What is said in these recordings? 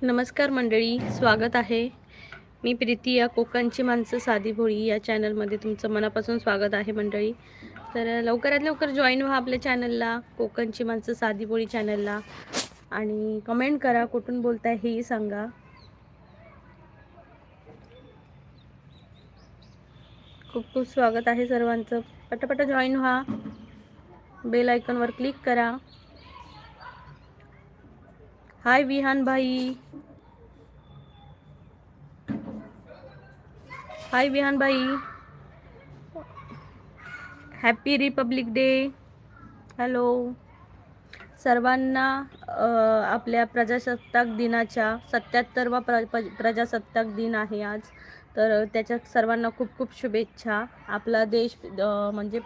नमस्कार मंडळी, स्वागत आहे. मी प्रीती या कोकणची माणसं साधी भोळी या चॅनलमध्ये तुमचं मनापासून स्वागत आहे मंडळी. तर लवकरात लवकर जॉईन व्हा आपल्या चॅनलला, कोकणची माणसं साधी भोळी चॅनलला, आणि कमेंट करा, कुठून बोलताय हेही सांगा. खूप खूप स्वागत आहे सर्वांचं. पटापट जॉईन व्हा, बेल आयकॉनवर क्लिक करा. हाय विहान भाई, हाय विहान भाई, हॅपी रिपब्लिक डे. हॅलो सर्वांना. आपल्या प्रजासत्ताक दिनाच्या 77वा प्रजासत्ताक दिन आहे आज. तर त्याच्या सर्वांना खूप खूप शुभेच्छा. आपला देश म्हणजे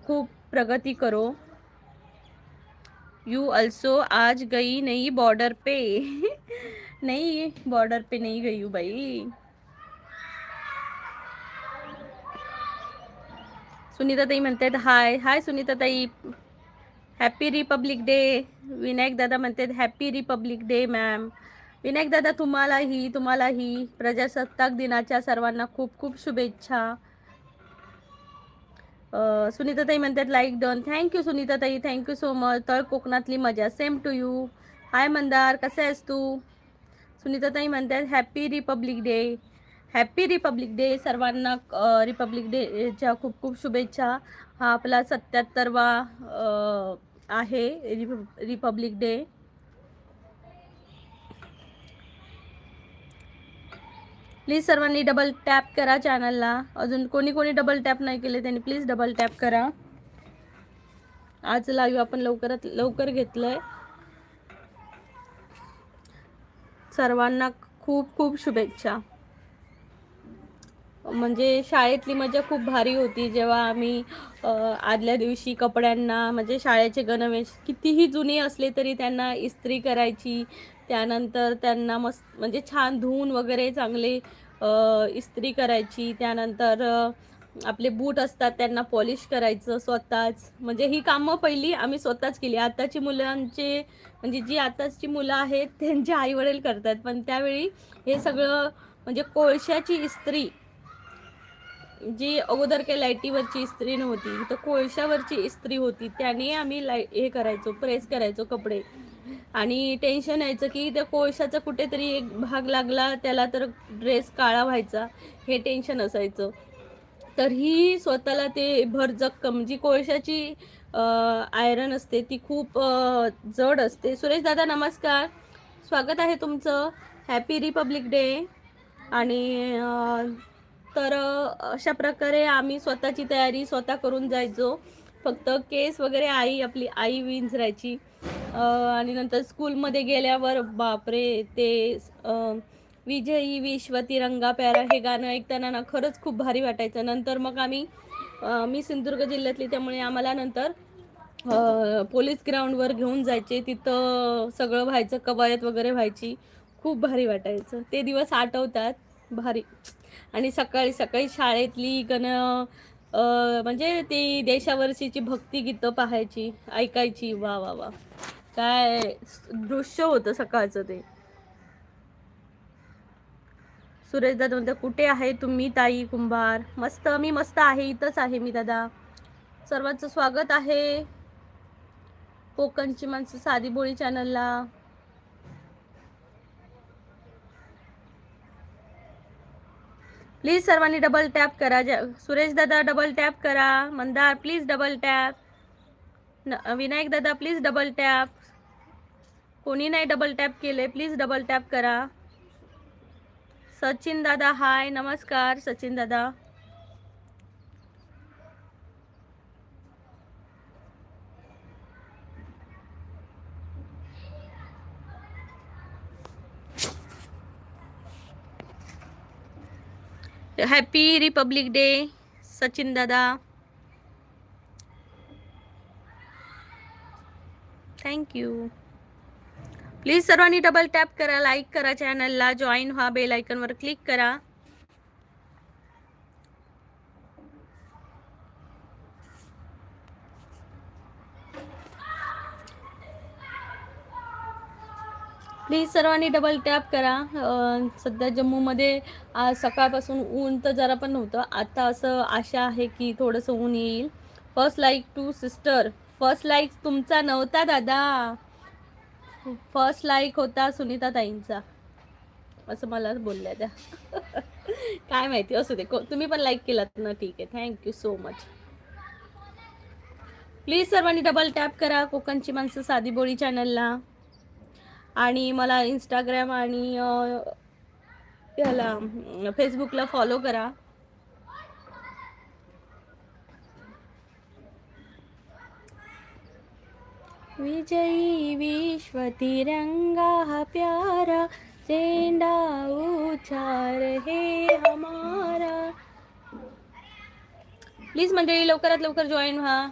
खूप प्रगती करो. यू अल्सो आज गई नहीं बॉर्डर पे. नहीं बॉर्डर पे नहीं गई हूँ भाई. सुनीता ताई म्हणतात हाय हाय. सुनीता ताई हॅपी रिपब्लिक डे. विनायक दादा म्हणतात happy republic day ma'am. Vinayak दादा तुम्हालाही प्रजासत्ताक दिनाच्या सर्वांना खूप खूप शुभेच्छा. सुनीता ताई म्हणतात लाईक डन. थँक्यू सुनीता ताई, थँक्यू सो मच. तळ कोकणातली मजा. Same to you. Hi Mandar, कसा आहेस तू? सुनीता ताई म्हणतात happy republic day. Happy republic day सर्वांना. रिपब्लिक डेच्या खूप खूप शुभेच्छा. हा आपला 77वा आहे रिपब्लिक डे. प्लीज सर्वांनी डबल टॅप करा चॅनलला. अजून कोणी कोणी डबल टॅप नाही केले त्यांनी प्लीज डबल टॅप करा. आज लाईव्ह आपण लवकरात लवकर घेतलंय. सर्वांना खूप खूप शुभेच्छा. म्हणजे शाळेतली मजा खूप भारी होती जेव्हा आम्ही आदल्या दिवशी कपड्यांना म्हणजे शाळेचे गणवेश कितीही जुने असले तरी त्यांना इस्त्री करायची. त्यानंतर त्यांना मस्त म्हणजे छान धुवून वगैरे चांगले इस्त्री करायची. त्यानंतर आपले बूट असतात त्यांना पॉलिश करायचं स्वतःच. म्हणजे ही कामं पहिली आम्ही स्वतःच केली. आताची मुलांचे म्हणजे जी आताची मुलं आहेत त्यांचे आईवडील करतात, पण त्यावेळी हे सगळं म्हणजे कोळशाची इस्त्री, जी अगोदर काही लाईटीवरची इस्त्री नव्हती तर कोळशावरची इस्त्री होती, त्याने आम्ही हे करायचो, प्रेस करायचो कपडे. आणि टेन्शन यायचं की त्या कोळशाचा कुठेतरी एक भाग लागला त्याला तर ड्रेस काळा व्हायचा, हे टेन्शन असायचं. तर ही स्वतःला ते भरजक्कम जी कोळशाची आयरन असते ती खूप जड असते. सुरेश दादा नमस्कार, स्वागत आहे तुमचं. Happy republic day. आणि तर अशा प्रकारे आम्ही स्वतःची तयारी स्वतः करून जायचो. फक्त केस वगैरे आपली आई विंचरायची. आणि नंतर स्कूलमध्ये गेल्यावर बापरे ते विजयी विश्व तिरंगा प्यारा हे गाणं ऐकताना ना खरंच खूप भारी वाटायचं. नंतर मग मी सिंधुदुर्ग जिल्ह्यातली त्यामुळे आम्हाला नंतर पोलीस ग्राउंडवर घेऊन जायचे. तिथं सगळं व्हायचं, कवायत वगैरे व्हायची. खूप भारी वाटायचं. ते दिवस आठवतात भारी. आणि सकाळी सकाळी शाळेतली म्हणजे ती देशावर्षीची भक्तिगीतं पाहायची, ऐकायची. वा वा वा, काय दृश्य होतं सकाळचं ते. सुरेश दादा म्हणतात कुठे आहे तुम्ही ताई कुंभार? मस्त, मी मस्त आहे, इथंच आहे मी दादा. सर्वांचं स्वागत आहे कोकणची माणसं साधी बोळी चॅनलला. प्लीज सर्वांनी डबल टॅप करा. सुरेश दादा डबल टॅप करा. Mandar please double tap. Vinayak दादा प्लीज डबल टॅप. कोणी नाही डबल टॅप केले प्लीज डबल टॅप करा. सचिन दादा हाय, नमस्कार सचिन दादा. हॅपी रिपब्लिक डे सचिन दादा, थँक्यू. प्लीज सर्वांनी डबल टॅप करा, लाईक करा, चॅनलला जॉईन व्हा, बेल आयकॉनवर क्लिक करा. प्लीज सर्वांनी डबल टॅप करा. सध्या जम्मूमध्ये आज सकाळपासून ऊन तर जरा पण नव्हतं. आता असं आशा आहे की थोडंसं ऊन येईल. First like to sister. First like तुमचा नव्हता दादा, फर्स्ट लाईक होता सुनीता ताईंचा, असं मला बोलल्या त्या. काय माहिती, असू दे. तुम्ही पण लाईक केलात ना, ठीक आहे. Thank you so much. प्लीज सर्वांनी डबल टॅप करा कोकणची माणसं साधी बोळी चॅनलला. आणि मला इंस्टाग्राम आणि ह्याला फेसबुकला फॉलो करा. विजयी विश्व तिरंगा हा प्यारा झेंडा उचार हे हमारा. प्लीज मंडळी लवकरात लवकर जॉईन व्हा.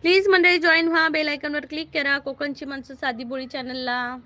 प्लीज मंडळी जॉईन व्हा. बेल आयकॉनवर क्लिक करा कोकणची माणसं साधी बोळी चॅनलला.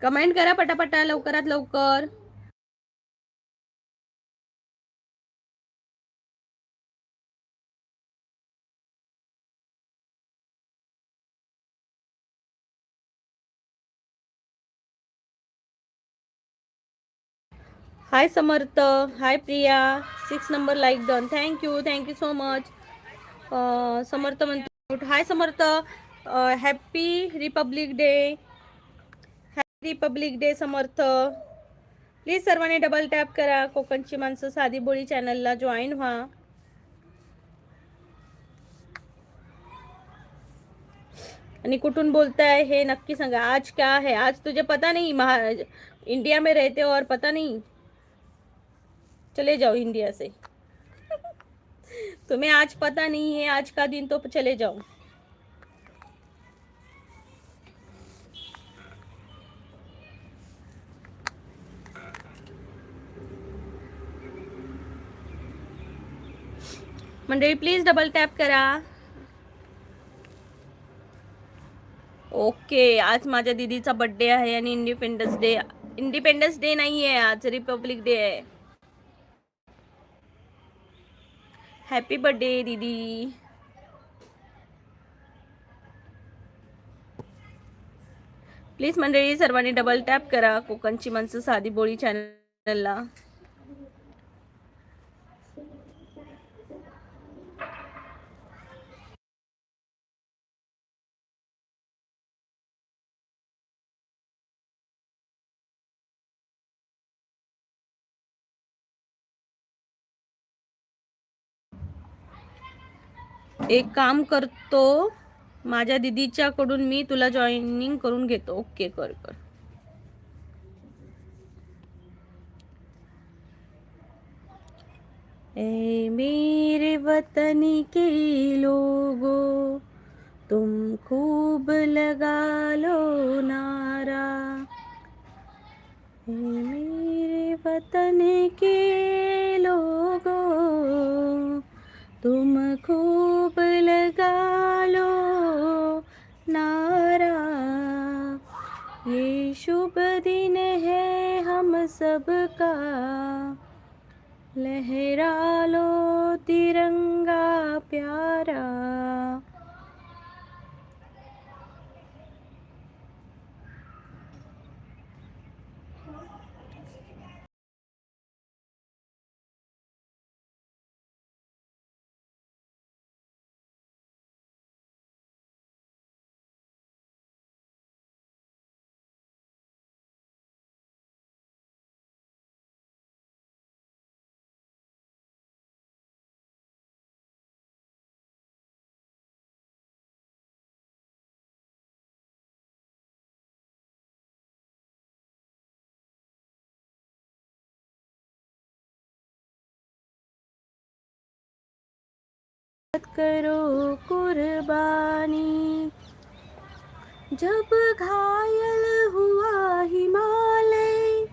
कमेंट करा पटापटा लवकरात लवकर. Hi Samarth, hi Priya, 6 number like done. Thank you so much. Samarth म्हणतो hi Samarth, happy republic day. Happy republic day Samarth. Please सर्वांनी डबल टॅप करा कोकणची माणसं साधी बोळी चॅनलला जॉईन व्हा. आणि कुठून बोलताय हे नक्की सांगा. आज क्या है, आज तुझे पता नहीं, इंडिया में रहते हो और पता नहीं, चले जाओ इंडिया से. तुम्हें आज पता नहीं है आज का दिन, तो चले जाओ. मंडळी प्लीज डबल टॅप करा. ओके, आज माझ्या दीदीचा बर्थडे आहे आणि इंडिपेंडन्स डे नाही आहे आज, रिपब्लिक डे आहे. हॅपी बर्थडे दीदी. प्लीज मंडळी सर्वांनी डबल टॅप करा कोकणची माणसं साधी बोळी चॅनलला. एक काम करतो, माझ्या दीदीच्या कडून मी तुला जॉईनिंग करून घेतो. ओके, कर. ए मेरे वतन के लोगों, तुम खूब लगा लो नारा. ए मेरे वतन के लोगों, तुम खूब लगा लो नारा. शुभ दिन है हम सबका, लहरा लो तिरंगा प्यारा। करो कुर्बानी, जब घायल हुआ हिमालय,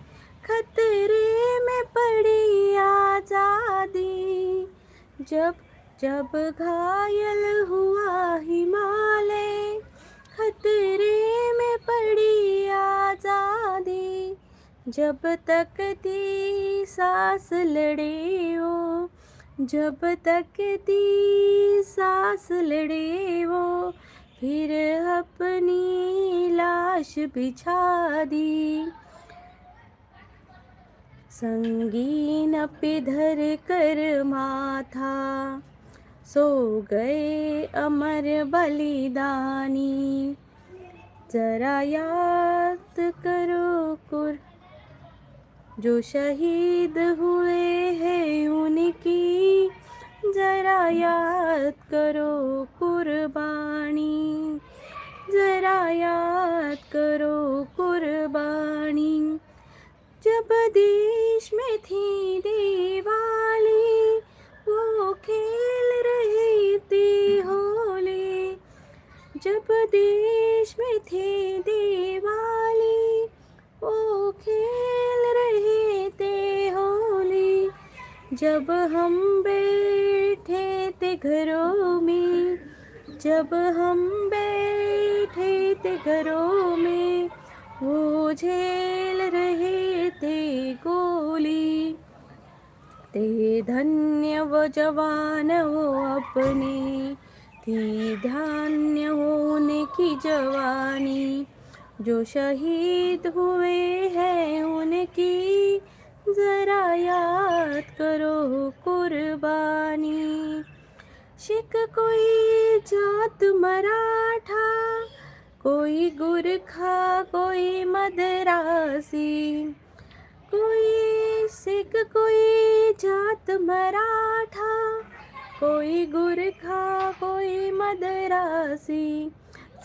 खतरे में पड़ी आजादी। जब जब घायल हुआ हिमालय, खतरे में पड़ी आजादी। जब तक थी सांस लड़े वो, जब तक थी सांस लड़े वो, फिर अपनी लाश बिछा दी। संगीन पे धर कर माथा, सो गए अमर बलिदानी। जरा याद करो जो शहीद हुए हैं उनकी, जरा याद करो कुर्बानी, जरा याद करो कुर्बानी। जब देश में थी दिवाली, वो खेल रहे थे होली। जब देश में थी दिवाली, वो खेल रहे थे होली। जब हम बैठे थे घरों में, जब हम बैठे थे घरों में, वो झेल रहे थे गोली। ते धन्य वो जवान वो अपने, थी धान्य होने की जवानी। जो शहीद हुए हैं उनकी, जरा याद करो कुर्बानी। शिख कोई जात मराठा, कोई गुरखा कोई मदरासी। कोई सिख कोई जात मराठा, कोई गुरखा कोई मदरासी।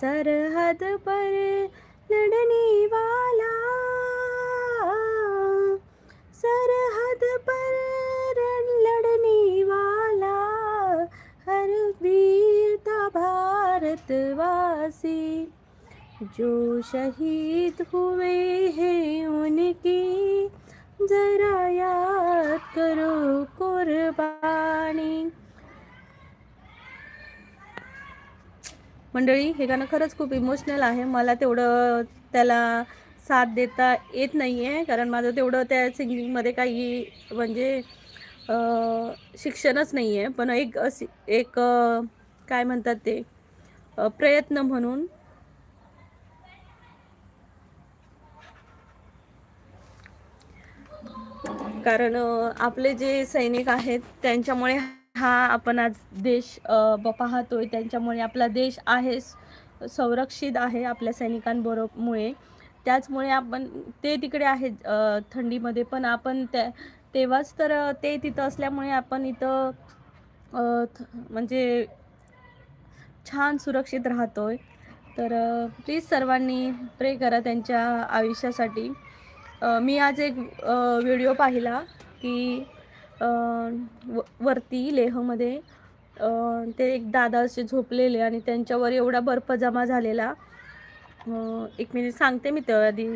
सरहद पर लड़ने वाला, सरहद पर लड़ने वाला, हर वीर था भारतवासी। जो शहीद हुए हैं उनकी, जरा याद करो कुर्बानी। मंडळी, हे गाणं खरंच खूप इमोशनल आहे. मला तेवढं त्याला साथ देता येत नाही आहे, कारण माझं तेवढं त्या सिंगिंगमध्ये काही म्हणजे शिक्षणच नाही आहे. पण एक काय म्हणतात ते प्रयत्न म्हणून कारण आपले जे सैनिक आहेत त्यांच्यामुळे हा आपण आज देश पाहतोय. त्यांच्यामुळे आपला देश आहे संरक्षित आहे आपल्या सैनिकांमुळे. त्याचमुळे आपण ते तिकडे आहेत थंडीमध्ये, पण आपण तेव्हाच तर ते तिथं असल्यामुळे आपण इथं म्हणजे छान सुरक्षित राहतोय. तर प्लीज सर्वांनी प्रे करा त्यांच्या आयुष्यासाठी. मी आज एक व्हिडिओ पाहिला की वरती लेहमध्ये ते एक दादा असे झोपलेले आणि त्यांच्यावर एवढा बर्फ जमा झालेला. एक मिनिट सांगते मी त्या आधी.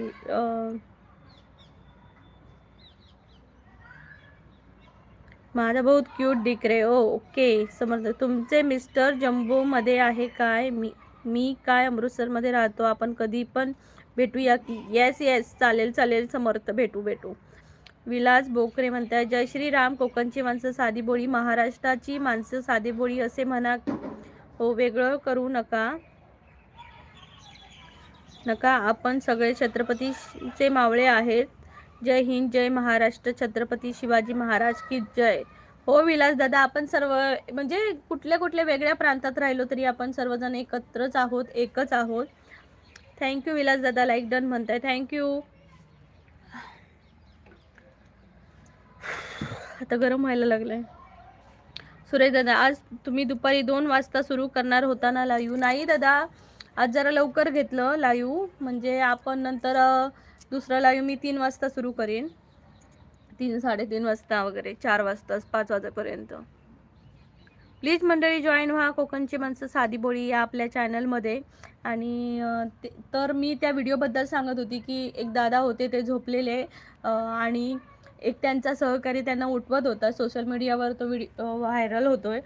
माझा बहुत क्यूट दिख रहे हो. ओके समजलं. तुमचे मिस्टर जम्बोमध्ये आहे काय? मी काय अमृतसरमध्ये राहतो. आपण कधी पण भेटूया की. येस येस, चालेल चालेल समर्थ, भेटू. विलास बोकरे म्हणतात, जय श्रीराम. कोकणची माणसं साधीभोळी, महाराष्ट्राची माणसं साधीभोळी असे म्हणा. हो, वेगळं करू नका, आपण सगळे छत्रपतीचे मावळे आहेत. जय हिंद, जय महाराष्ट्र, छत्रपती शिवाजी महाराज की जय. हो विलास दादा, आपण सर्व म्हणजे कुठल्या कुठल्या वेगळ्या प्रांतात राहिलो तरी आपण सर्वजण एकत्रच आहोत, एकच आहोत. थँक्यू विलास दादा, लाईक डन म्हणताय, थँक्यू. आता गरम व्हायला लागलंय. सुरेश दादा, आज तुम्ही दुपारी 2 वाजता सुरू करणार होता ना लाईव्ह? नाही दादा, आज जरा लवकर घेतलं लाईव्ह, म्हणजे आपण नंतर दुसरा लाईव्ह मी 3 वाजता सुरू करेन. 3-3:30 वाजता वगैरे, 4 वाजता, 5 वाजेपर्यंत. प्लीज मंडळी जॉईन व्हा, कोकणची माणसं साधीभोळी या आपल्या चॅनलमध्ये. आणि तर मी त्या व्हिडिओबद्दल सांगत होती की एक दादा होते, ते झोपलेले आणि एक त्यांचा सहकारी त्यांना उठवत होता. सोशल मीडियावर तो व्हिडिओ व्हायरल होतोय.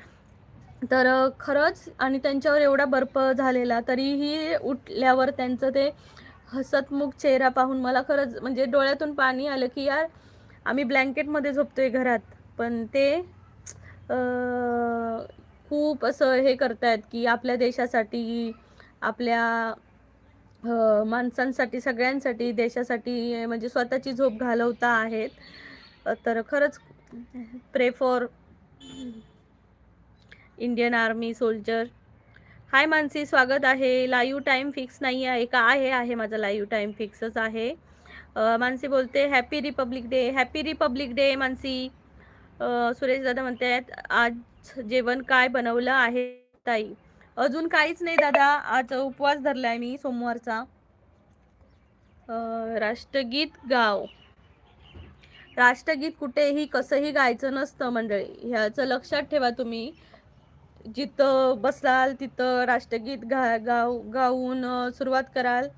तर खरंच, आणि त्यांच्यावर एवढा बर्फ झालेला तरीही उठल्यावर त्यांचं ते हसतमुख चेहरा पाहून मला खरंच म्हणजे डोळ्यातून पाणी आलं की यार, आम्ही ब्लँकेटमध्ये झोपतोय घरात, पण ते खूप असं हे करतायत की आपल्या देशासाठी, आपल्या माणसांसाठी, सगळ्यांसाठी, देशासाठी म्हणजे स्वतःची झोप घालवता आहेत. तर खरंच प्रे फॉर इंडियन आर्मी सोल्जर. हाय मानसी, स्वागत आहे. लाईव्ह टाईम फिक्स नाही आहे का? आहे माझा लाईव्ह टाईम फिक्सच आहे. मानसी बोलते happy republic day. Happy republic day Mansi. Suresh Dada म्हणतात, आज जेवण काय बनवलं आहे ताई? अजून काहीच नाही दादा, आज उपवास धरलाय मी सोमवारचा. राष्ट्रगीत गाव. राष्ट्रगीत कुठेही कसंही गायचं नसतं मंडळी, ह्याचं लक्षात ठेवा तुम्ही. जिथं बसाल तिथं राष्ट्रगीत गाऊन सुरुवात कराल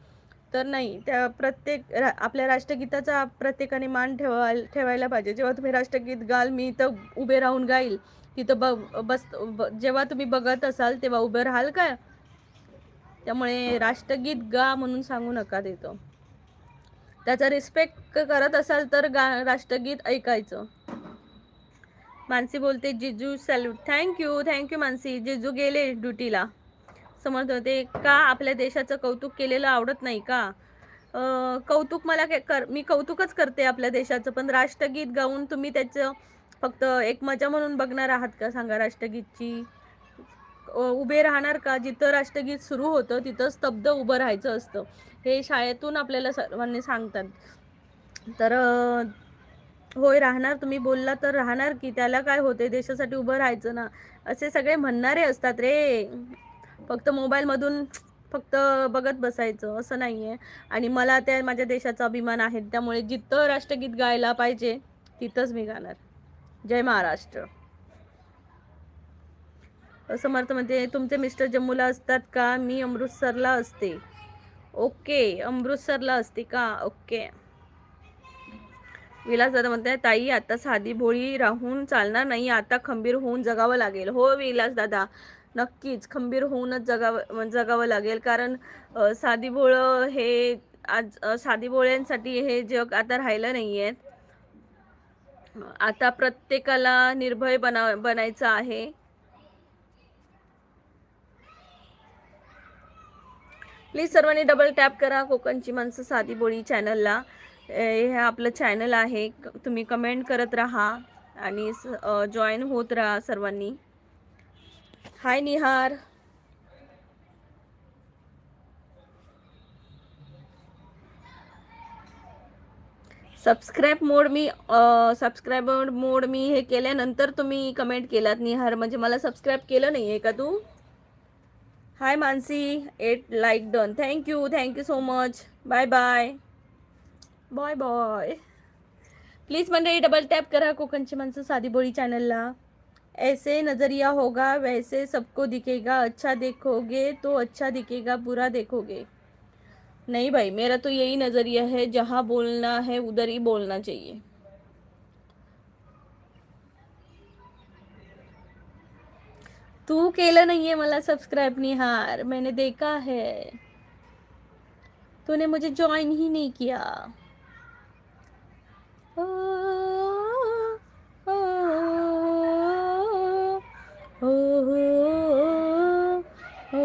तर नाही, त्या आपल्या राष्ट्रगीताचा प्रत्येकाने मान ठेवायला पाहिजे. जेव्हा तुम्ही राष्ट्रगीत गाल, मी इथं उभे राहून गाईल, तिथं जेव्हा तुम्ही बघत असाल तेव्हा उभे राहाल का? त्यामुळे राष्ट्रगीत गा म्हणून सांगू नका तिथं. त्याचा रिस्पेक्ट करत असाल तर राष्ट्रगीत ऐकायचं. मानसी बोलते जिजू सॅल्यूट. थँक्यू मानसी. जिजू गेले ड्युटीला. समजत होते का आपल्या देशाचं कौतुक केलेलं आवडत नाही का? कौतुक मी कौतुकच करते आपल्या देशाचं, पण राष्ट्रगीत गाऊन तुम्ही त्याचं फक्त एक मजा म्हणून बघणार आहात का सांगा? राष्ट्रगीतची उभे राहणार का? जिथं राष्ट्रगीत सुरू होतं तिथं स्तब्ध उभं राहायचं असतं, हे शाळेतून आपल्याला सर्वांनी सांगतात. तर होय, राहणार. तुम्ही बोलला तर राहणार की, त्याला काय होते, देशासाठी उभं राहायचं ना, असे सगळे म्हणणारे असतात रे. फक्त मोबाईलमधून फक्त बघत बसायचं असं नाही आहे. आणि मला त्या माझ्या देशाचा अभिमान आहे, त्यामुळे जिथं राष्ट्रगीत गायला पाहिजे तिथंच मी गाणार. जय महाराष्ट्र. समर्थ म्हणते तुमचे मिस्टर जम्मूला असतात का? मी अमृतसरला असते. ओके, अमृतसरला असते का? ओके. विलास दादा म्हणते ताई, आता साधी भोळी राहून चालणार नाही, आता खंबीर होऊन जगावं लागेल. हो विलास दादा, नक्कीच खंबीर होऊनच जगावं लागेल. कारण साधी भोळं हे आज साधी भोळ्यांसाठी हे जग आता राहिलं नाहीये. आता प्रत्येकाला निर्भय बनायचं आहे. प्लीज सर्वांनी डबल टॅप करा कोकणची माणसं साधी बोळी चॅनलला. हे आपलं चॅनल आहे, तुम्ही कमेंट करत राहा आणि जॉईन होत राहा सर्वांनी. हाय निहार. सबस्क्राईब मोड मी हे केल्यानंतर तुम्ही कमेंट केलात निहार, म्हणजे मला सबस्क्राईब केलं नाही आहे का तू? Hi Mansi, 8 like done. Thank you so much. Bye bye. Please मंडळी डबल टॅप करा कोकणची माणसं साधी बोळी चॅनलला. ऐसे नजरिया होगा वैसे सबको दिखेगा, अच्छा देखोगे तो अच्छा दिखेगा, बुरा देखोगे नहीं भाई. मेरा तो यही नजरिया है, जहाँ बोलना है उधर ही बोलना चाहिए. तू केलं नाहीये मला सबस्क्राईब निहार, मैंने देखा है. तूने मुझे ज्वाइन ही नहीं किया। ओ, ओ, ओ, ओ,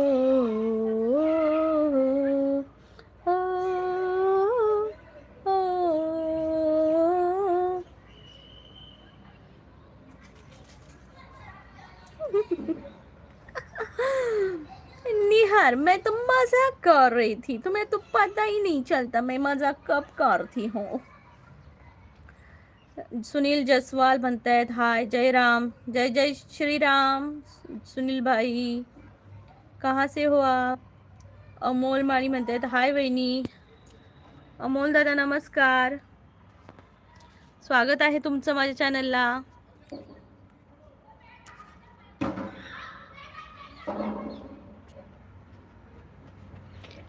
ओ, निहार, मैं तो मजाक कर रही थी, तुम्हें तो पता ही नहीं चलता मैं मजाक कब करती हूँ। सुनील जसवाल म्हणतायत हाय, जय राम, जय जय श्री राम। सुनील भाई कहाँ से हो आप? अमोल माळी म्हणतायत हाय वहिनी। अमोल दादा नमस्कार, स्वागत आहे तुमचं माझ्या चॅनलला।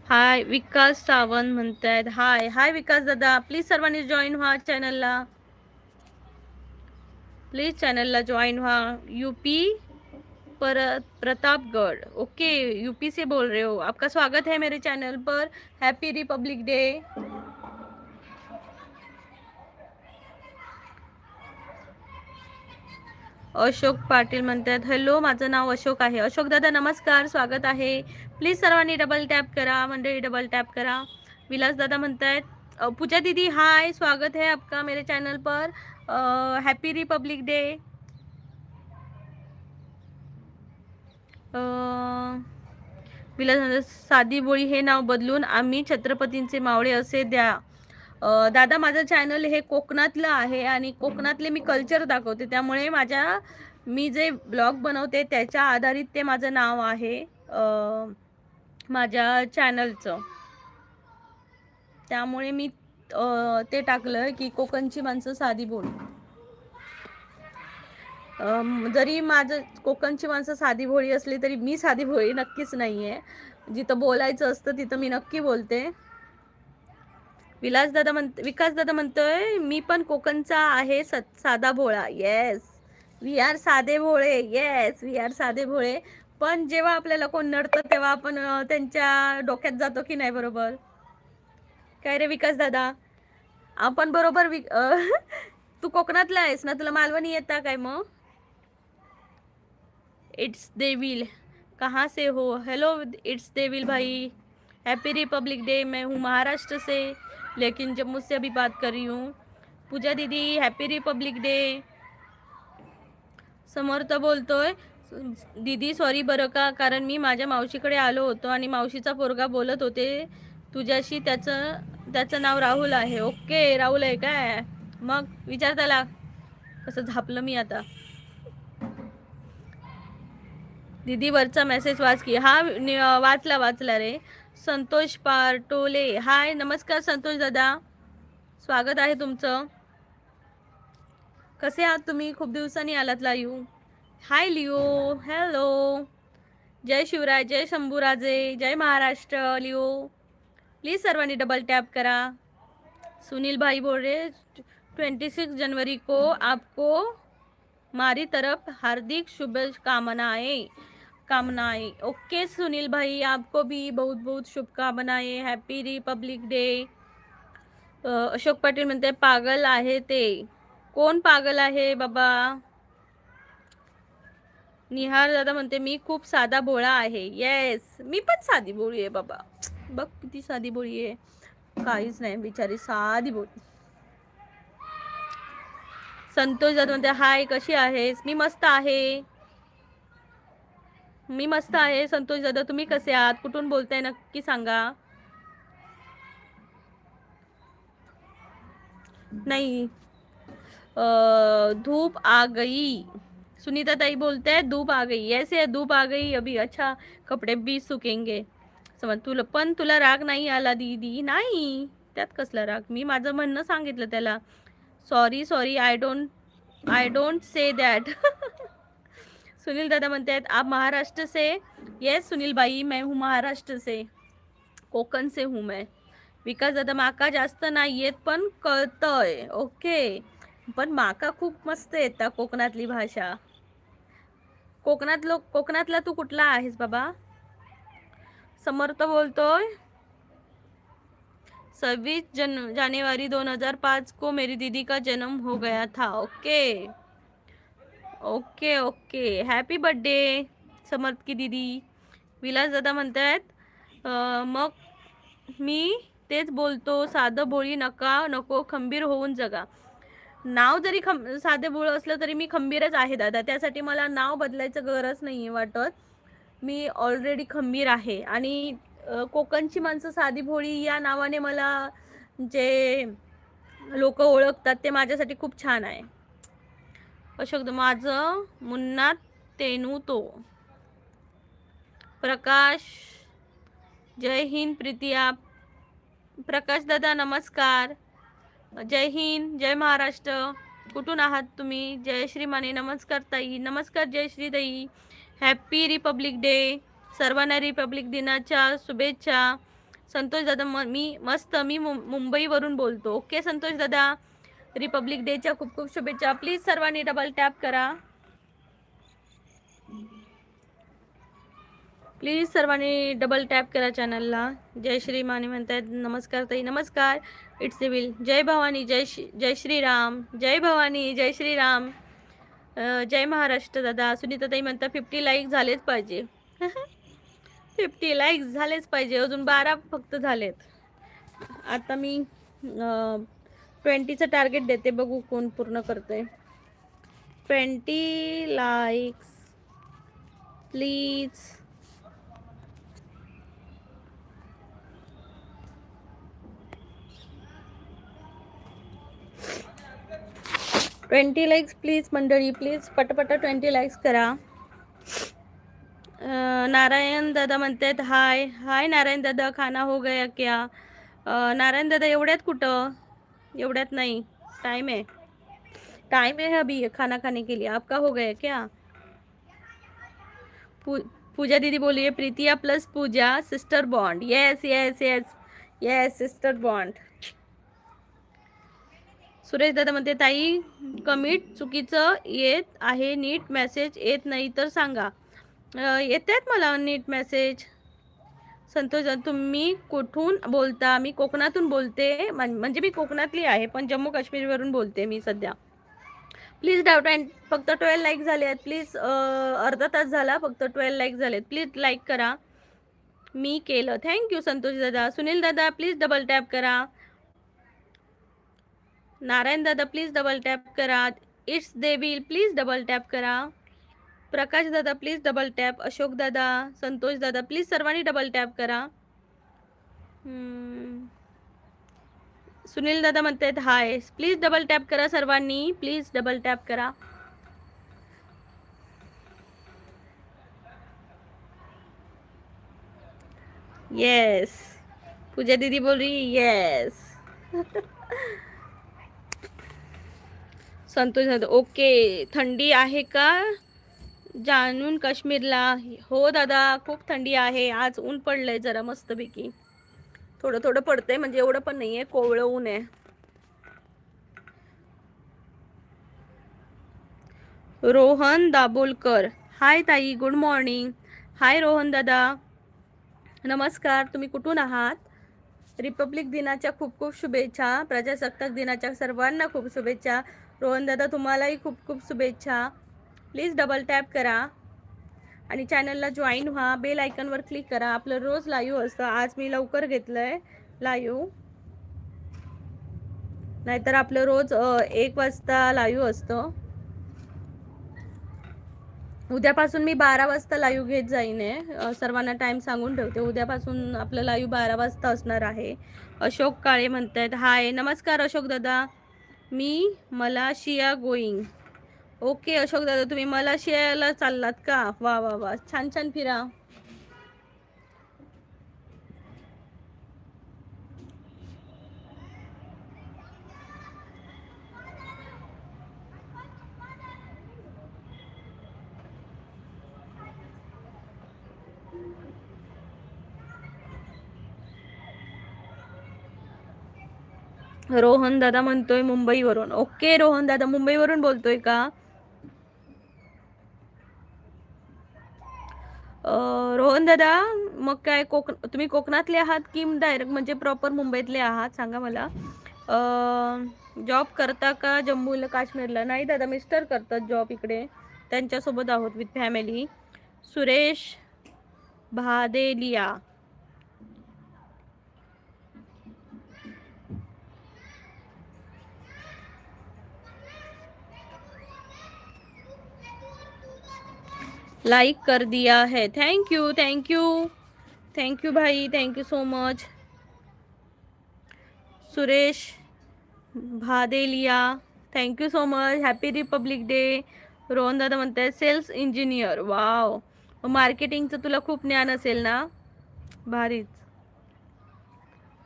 हाय विकास सावंत म्हणतायत हाय हाय विकास दादा, प्लीज सर्वांनी जॉईन व्हा चॅनलला, प्लीज चैनल ज्वाइन हुआ। यूपी पर प्रतापगढ़, ओके यूपी से बोल रहे हो, आपका स्वागत है मेरे चैनल पर। Happy republic day. Ashok Patil म्हणतात हॅलो, माझं नाव अशोक आहे। अशोक दादा नमस्कार, स्वागत आहे। प्लीज सर्वांनी डबल टॅप करा मंडळी, डबल टॅप करा। विलास दादा म्हणतायत पूजा दीदी हाय, स्वागत है आपका मेरे चैनल पर, हैप्पी रिपब्लिक डे। विलास साधी बोळी हे नाव बदलून आम्ही छत्रपतींचे मावळे असे द्या। दादा माझं चॅनल हे कोकणातलं आहे आणि कोकणातले मी कल्चर दाखवते, त्यामुळे मी जे ब्लॉग बनवते त्याच्या आधारित ते माझं नाव आहे माझ्या चॅनलचं, त्यामुळे मी ते टाकलं की कोकणची माणसं साधी बोली। जरी माझं कोकणची माणसं साधी भोळी असली तरी मी साधी भोळी नक्कीच नाही आहे, जिथं बोलायचं असतं तिथं मी नक्की बोलते। विकास दादा म्हणतोय मी पण कोकणचा आहे साधा भोळा। येस वी आर साधे भोळे, येस वी आर साधे भोळे, पण जेव्हा आपल्याला कोण नडतं तेव्हा आपण त्यांच्या डोक्यात जातो की नाही, बरोबर काय रे विकास दादा? आपण बरोबर तू कोकणातला आहेस ना, तुला मालवणी येता काय मग? इट्स देविल, कहाँ से हो? हेलो इट्स देविल भाई, हैप्पी रिपब्लिक डे। मैं हूँ महाराष्ट्र से, लेकिन जम्मू से अभी बात कर रही हूँ। पूजा दीदी हैप्पी रिपब्लिक डे। समर्थ बोलतोय दीदी सॉरी बरं का, कारण मी माझ्या मावशीकडे आलो होतो आणि मावशीचा पोरगा बोलत होते तुझ्याशी, त्याचं नाव राहुल आहे। ओके राहुल आहे काय? मग विचार त्याला, कसं झापलं मी आता। दीदी वरचा मेसेज वाच की। हा वाचला रे। संतोष पाटोले हाय, नमस्कार संतोष दादा, स्वागत आहे तुमचं। कसे आहात तुम्ही? खूप दिवसांनी आलात लाईव्ह। हाय लिओ, हॅलो, जय शिवराय, जय शंभूराजे, जय महाराष्ट्र। लिओ प्लीज सर्वांनी डबल टैप करा। सुनील भाई बोल रहे 26 जनवरी को आपको हमारी तरफ हार्दिक शुभकामनाएं। ओके सुनील भाई, आपको भी बहुत बहुत शुभकामनाएं, happy republic day. Ashok Patil म्हणते पागल आहे ते। कोण पागल आहे बाबा? निहार दादा म्हणते मी खूप साधा भोळा आहे। येस मी पण साधी भोळी आहे बाबा, बघ किती साधी भोळी आहे, काहीच नाही बिचारी साधी भोळी। संतोष दादा म्हणते हाय कशी आहेस? मी मस्त आहे, मी मस्त आहे। संतोष दादा तुम्ही कसे आहात? कुठून बोलताय नक्की सांगा। नहीं धूप आ गई, सुनीता ताई बोलते हैं धूप आ गई। ऐसे धूप आ गई अभी, अच्छा कपडे भी सुकेंगे। समज तुला राग नाही आला दीदी? नाही, त्यात कसला राग, मी माझं म्हणणं सांगितलं त्याला। Sorry I don't say that. Sunil दादा म्हणते आहेत आप महाराष्ट्र से? यस सुनील भाई मैं हूँ महाराष्ट्र से, कोकण से हूँ मैं। विकास दादा माका जास्त नाही येत पण कळतंय। ओके, पण माका खूप मस्त येतं कोकणातली भाषा। कोकणातला तू कुठला आहेस बाबा? समर्थ बोलतोय जनवरी 2005 को मेरी दीदी का जन्म हो गया था. Okay okay okay. Happy birthday Samarth की दीदी. विलास दादा म्हणतायत मग मी तेच बोलतो, साधं बोळी नको, खंबीर होऊन जगा. नाव जरी साधे बोळ असलं तरी मी खंबीरच आहे दादा. त्यासाठी मला नाव बदलायचं गरज नाही वाटत. मी ऑलरेडी खंबीर आहे. आणि कोकणची माणसं साधी भोळी या नावाने मला जे लोक ओळखतात ते माझ्यासाठी खूप छान आहे. अशोक माझं मुन्ना तेनू तो. प्रकाश जय हिंद. प्रीतिया. प्रकाश दादा नमस्कार. जय हिंद जय महाराष्ट्र. कुठून आहात तुम्ही? जयश्री माने नमस्कार ताई. नमस्कार जयश्री ताई. Happy republic day. सर्वांना रिपब्लिक दिनाच्या शुभेच्छा. संतोष दादा मी मुंबईवरून बोलतो. ओके संतोष दादा, रिपब्लिक डेच्या खूप खूप शुभेच्छा. प्लीज सर्वांनी डबल टॅप करा. प्लीज सर्वांनी डबल टॅप करा चॅनलला. जयश्री माने म्हणतायत नमस्कार ताई. नमस्कार. It's civil. जय भवानी. जय श्रीराम. जय भवानी. जय श्रीराम. जय महाराष्ट्र दादा. सुनीता ताई म्हणतात 50 लाईक झालेच पाहिजे. 50 लाईक्स झालेच पाहिजे. अजून 12 फक्त झालेत. आता मी 20चं टार्गेट देते, बघू कोण पूर्ण करते. 20 लाईक्स प्लीज. 20 लाईक्स प्लीज मंडळी. प्लीज पटापटा 20 लाईक्स करा. नारायण दादा म्हणतात हाय. हाय नारायण दादा. खाना हो गया क्या? नारायण दादा एवढ्यात कुठं? एवढ्यात नाही. टाइम है अभी खाना खाने के लिए. आपका हो गया क्या? पूजा दीदी बोलिए Pritiya plus Pooja sister bond. Yes yes yes yes sister bond. Suresh दादा म्हणते ताई कमिट चुकीचं येत आहे, नीट मेसेज येत नाही तर सांगा. येत आहेत मला नीट मेसेज. संतोष तुम्ही कुठून बोलता? मी कोकणातून बोलते. म्हणजे मी कोकणातली आहे पण जम्मू काश्मीरवरून बोलते मी सध्या. प्लीज फक्त 12 लाईक झाले आहेत. प्लीज अर्धा तास झाला, फक्त 12 लाईक झालेत. प्लीज लाईक करा. मी केलं. थँक्यू संतोष दादा. सुनील दादा प्लीज डबल टॅप करा. नारायण दादा प्लीज डबल टॅप करा. इट्स देवी प्लीज डबल टॅप करा. प्रकाश दादा प्लीज डबल टॅप. अशोक दादा, संतोष दादा प्लीज सर्वांनी डबल टॅप करा. सुनील दादा म्हणतात हाय. प्लीज डबल टॅप करा सर्वांनी. प्लीज डबल टॅप करा. येस. पूजा दीदी बोल रही येस. संतोष दादा ओके. थंडी आहे का जाणून काश्मीरला? हो दादा खूप थंडी आहे. आज ऊन पडलंय जरा मस्तपैकी. थोडं थोडं पडतंय, म्हणजे एवढं पण नाहीये. कोवळं ऊन आहे. रोहन दाभोलकर हाय ताई गुड मॉर्निंग. हाय रोहन दादा नमस्कार. तुम्ही कुठून आहात? रिपब्लिक दिनाच्या खूप खूप शुभेच्छा. प्रजासत्ताक दिनाच्या सर्वांना खूप शुभेच्छा. रोहन दादा तुम्हालाही खूप खूप शुभेच्छा. प्लीज डबल टॅप करा आणि चॅनलला जॉईन व्हा. बेल आयकॉनवर क्लिक करा. आपलं रोज लाईव्ह असतं. आज मी लवकर घेतलंय लाईव्ह, नाहीतर आपलं रोज 1 वाजता लाईव्ह असतं. उद्यापासून मी 12 वाजता लाईव्ह घेत जाईन. सर्वांना टाइम सांगून ठेवते. उद्यापासून आपलं लाईव्ह 12 वाजता असणार आहे. अशोक काळे म्हणतात हाय. नमस्कार अशोक दादा. मी मलेशिया गोईंग. ओके अशोक दादा तुम्ही मलेशियाला चाललात का? वा वा वा. छान छान फिरा. रोहन दादा म्हणतोय मुंबईवरून. ओके रोहन दादा मुंबईवरून बोलतोय का? रोहन दादा, मग काय तुम्ही कोकणातले आहात की डायरेक्ट म्हणजे प्रॉपर मुंबईतले आहात सांगा मला. जॉब करता का जम्मूला काश्मीरला? नाही दादा, मिस्टर करतात जॉब इकडे, त्यांच्यासोबत आहोत with family. Suresh Bhadeliya, like कर दिया है, thank you thank you thank you भाई, thank you so much. Suresh Bhadeliya, thank you so much, happy republic day. Rohan दादा म्हणताय सेल्स इंजिनियर, वाव, मार्केटिंगचं तुला खूप ज्ञान असेल ना, भारीच.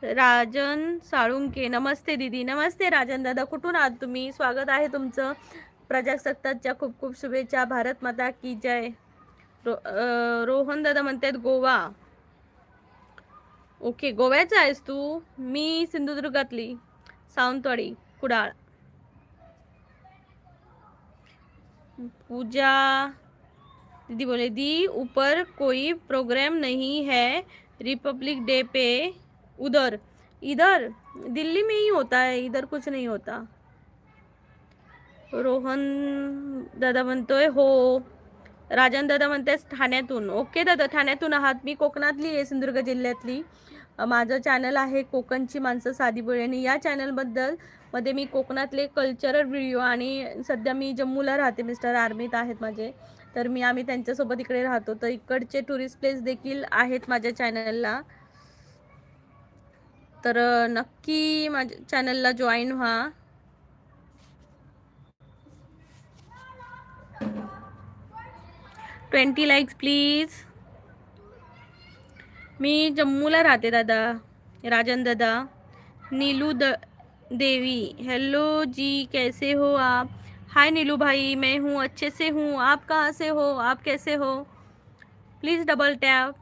राजन साळुंके, नमस्ते दीदी. नमस्ते राजन दादा, कुठून आहात तुम्ही? स्वागत आहे तुमचं. प्रजासत्ताकच्या खूप खूप शुभेच्छा. भारत माता की जय. रोहन दादा म्हणतात गोवा. ओके, गोव्याचा आहेस तू? मी सिंधुदुर्गातली, सावंतवाडी, कुडाळ. पूजा दीदी बोले दी ऊपर कोई प्रोग्राम नहीं है रिपब्लिक डे पे उधर? इधर दिल्ली में ही होता है, इधर कुछ नहीं होता. रोहन दादा म्हणतोय हो. राजन दादा म्हणते ठाण्यातून. ओके दादा, ठाण्यातून आहात. मी कोकणातली आहे, सिंधुदुर्ग जिल्ह्यातली. माझं चॅनल आहे कोकणची माणसं साधी बोळी, आणि या चॅनलबद्दल मध्ये मी कोकणातले कल्चरल व्हिडिओ, आणि सध्या मी जम्मूला राहते, मिस्टर आर्मीत आहेत माझे, तर आम्ही त्यांच्यासोबत इकडे राहतो, तर इकडचे टुरिस्ट प्लेस देखील आहेत माझ्या चॅनलला. तर नक्की माझ्या चॅनलला जॉईन व्हा. Twenty likes please. मी जम्मूला राहते दादा, राजन दादा. नीलू देवी, हेलो जी, कैसे हो आप? हाय नीलू भाई, मैं हूँ, अच्छे से हूँ. आप कहाँ से हो, आप कैसे हो? Please double tap,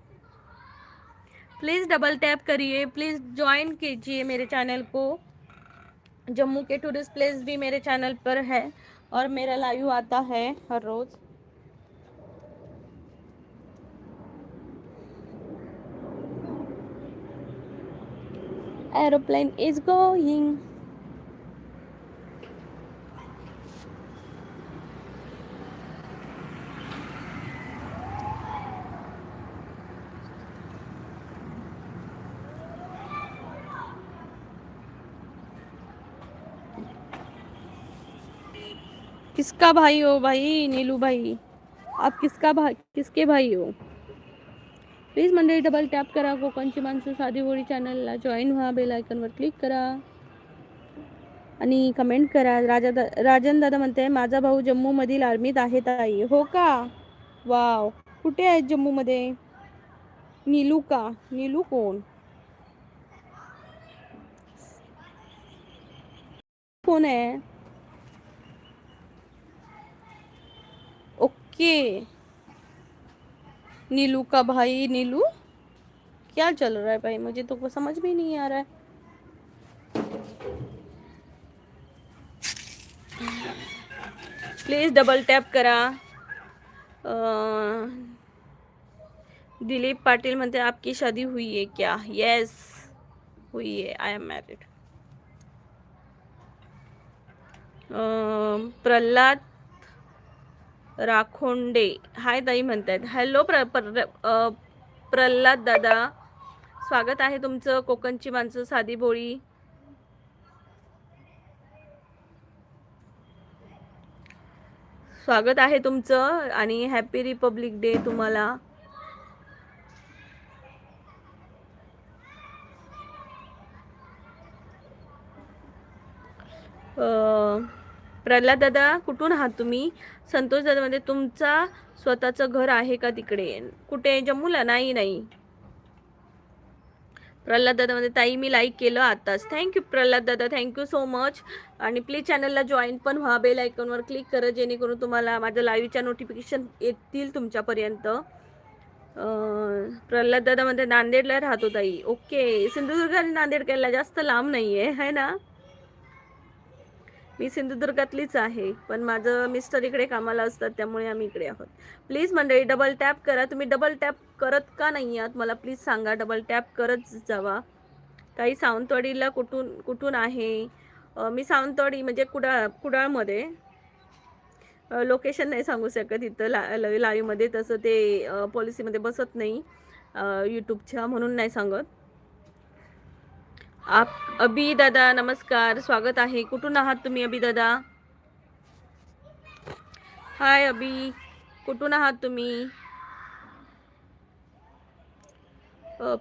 please double tap करिए, प्लीज़ ज्वाइन कीजिए मेरे चैनल को. जम्मू के टूरिस्ट प्लेस भी मेरे चैनल पर है, और मेरा लाइव आता है हर रोज़. Aeroplane is going. किसका भाई हो भाई नीलू भाई? आप किसके भाई हो? प्लीज मंडळी डबल टॅप करा. कोकणची माणसं साधी बोळी चॅनलला जॉईन व्हा. बेल आयकॉनवर क्लिक करा आणि कमेंट करा. राजन दादा म्हणते माझा भाऊ जम्मूमधील आर्मीत आहे ताई. हो का? वाव, कुठे आहेत जम्मूमध्ये? नीलू का? नीलू कोण? कौन है? ओके, नीलू का भाई. नीलू, क्या चल रहा है भाई? मुझे तो समझ में नहीं आ रहा है. प्लीज डबल टैप करा. दिलीप पाटिल म्हणते आपकी शादी हुई है क्या? यस, हुई है, आई एम मैरिड. प्रल्हाद राखोंडे, हाय ताई म्हणतात. हॅलो प्रल्हाद दादा, स्वागत आहे तुमचं. कोकणची माणसं साधी भोळी. स्वागत आहे तुमचं, आणि हॅपी रिपब्लिक डे तुम्हाला. प्रल्हाद दादा, कुठून आहात तुम्ही? संतोष दादा मध्ये तुमचा स्वतःचं घर आहे का तिकडे? कुठे? जम्मूला? नाही नाही. प्रल्हाद दादा मध्ये ताई मी लाईक केलं आताच. थँक्यू प्रल्हाद दादा, थँक्यू सो मच. आणि प्लीज चॅनलला जॉईन पण व्हा. बेल आयकॉनवर क्लिक करा, जेणेकरून तुम्हाला माझ्या लाईव्हच्या नोटिफिकेशन येतील तुमच्यापर्यंत. प्रल्हाद दादा मध्ये नांदेडला राहतो ताई. ओके, सिंधुदुर्ग आणि नांदेड केला जास्त लांब नाहीये, है ना? मी सिंधुदुर्गातलीच आहे, पण माझं मिस्टर इकडे कामाला असतात, त्यामुळे आम्ही इकडे आहोत. प्लीज मंडळी डबल टॅप करा. तुम्ही डबल टॅप करत का नाही आहात मला प्लीज सांगा. डबल टॅप करत जावा. ताई सावंतवाडीला कुठून कुठून आहे? मी सावंतवाडी म्हणजे कुडाळमध्ये. लोकेशन नाही सांगू शकत इथं लाईव्हमध्ये, तसं ते पॉलिसीमध्ये बसत नाही यूट्यूबच्या, म्हणून नाही सांगत. अभि दादा नमस्कार, स्वागत आहे. कुठून आहात तुम्ही अभि दादा? हाय अभि, कुठून आहात तुम्ही?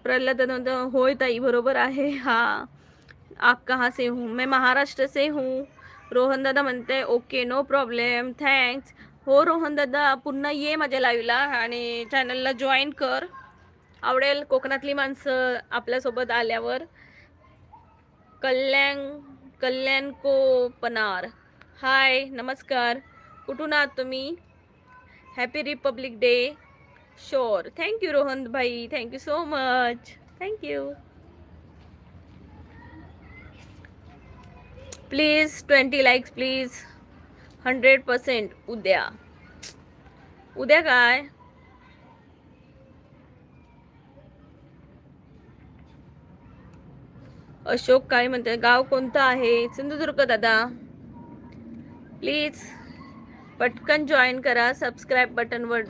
प्रल्हाद दादा होय ताई बरोबर आहे. हाँ, आप कहाँ से हूँ? मैं महाराष्ट्र से हूँ. रोहन दादा म्हणते ओके नो प्रॉब्लेम थँक्स. हो रोहन दादा, पुन्हा ये माझ्या लाईव्हला आणि चॅनलला जॉईन कर. आवडेल कोकणातली माणसं आपल्यासोबत आल्यावर. कल्याण को पनार, हाय नमस्कार. कुठून आहात तुम्ही? Happy republic day. Sure, thank you Rohan भाई, thank you so much, thank you. Please 20 likes please. 100% उद्या. उद्या काय? अशोक काय म्हणते, गाव कोणतं आहे? सिंधुदुर्ग दादा. प्लीज पटकन जॉईन करा. सबस्क्राईब बटनवर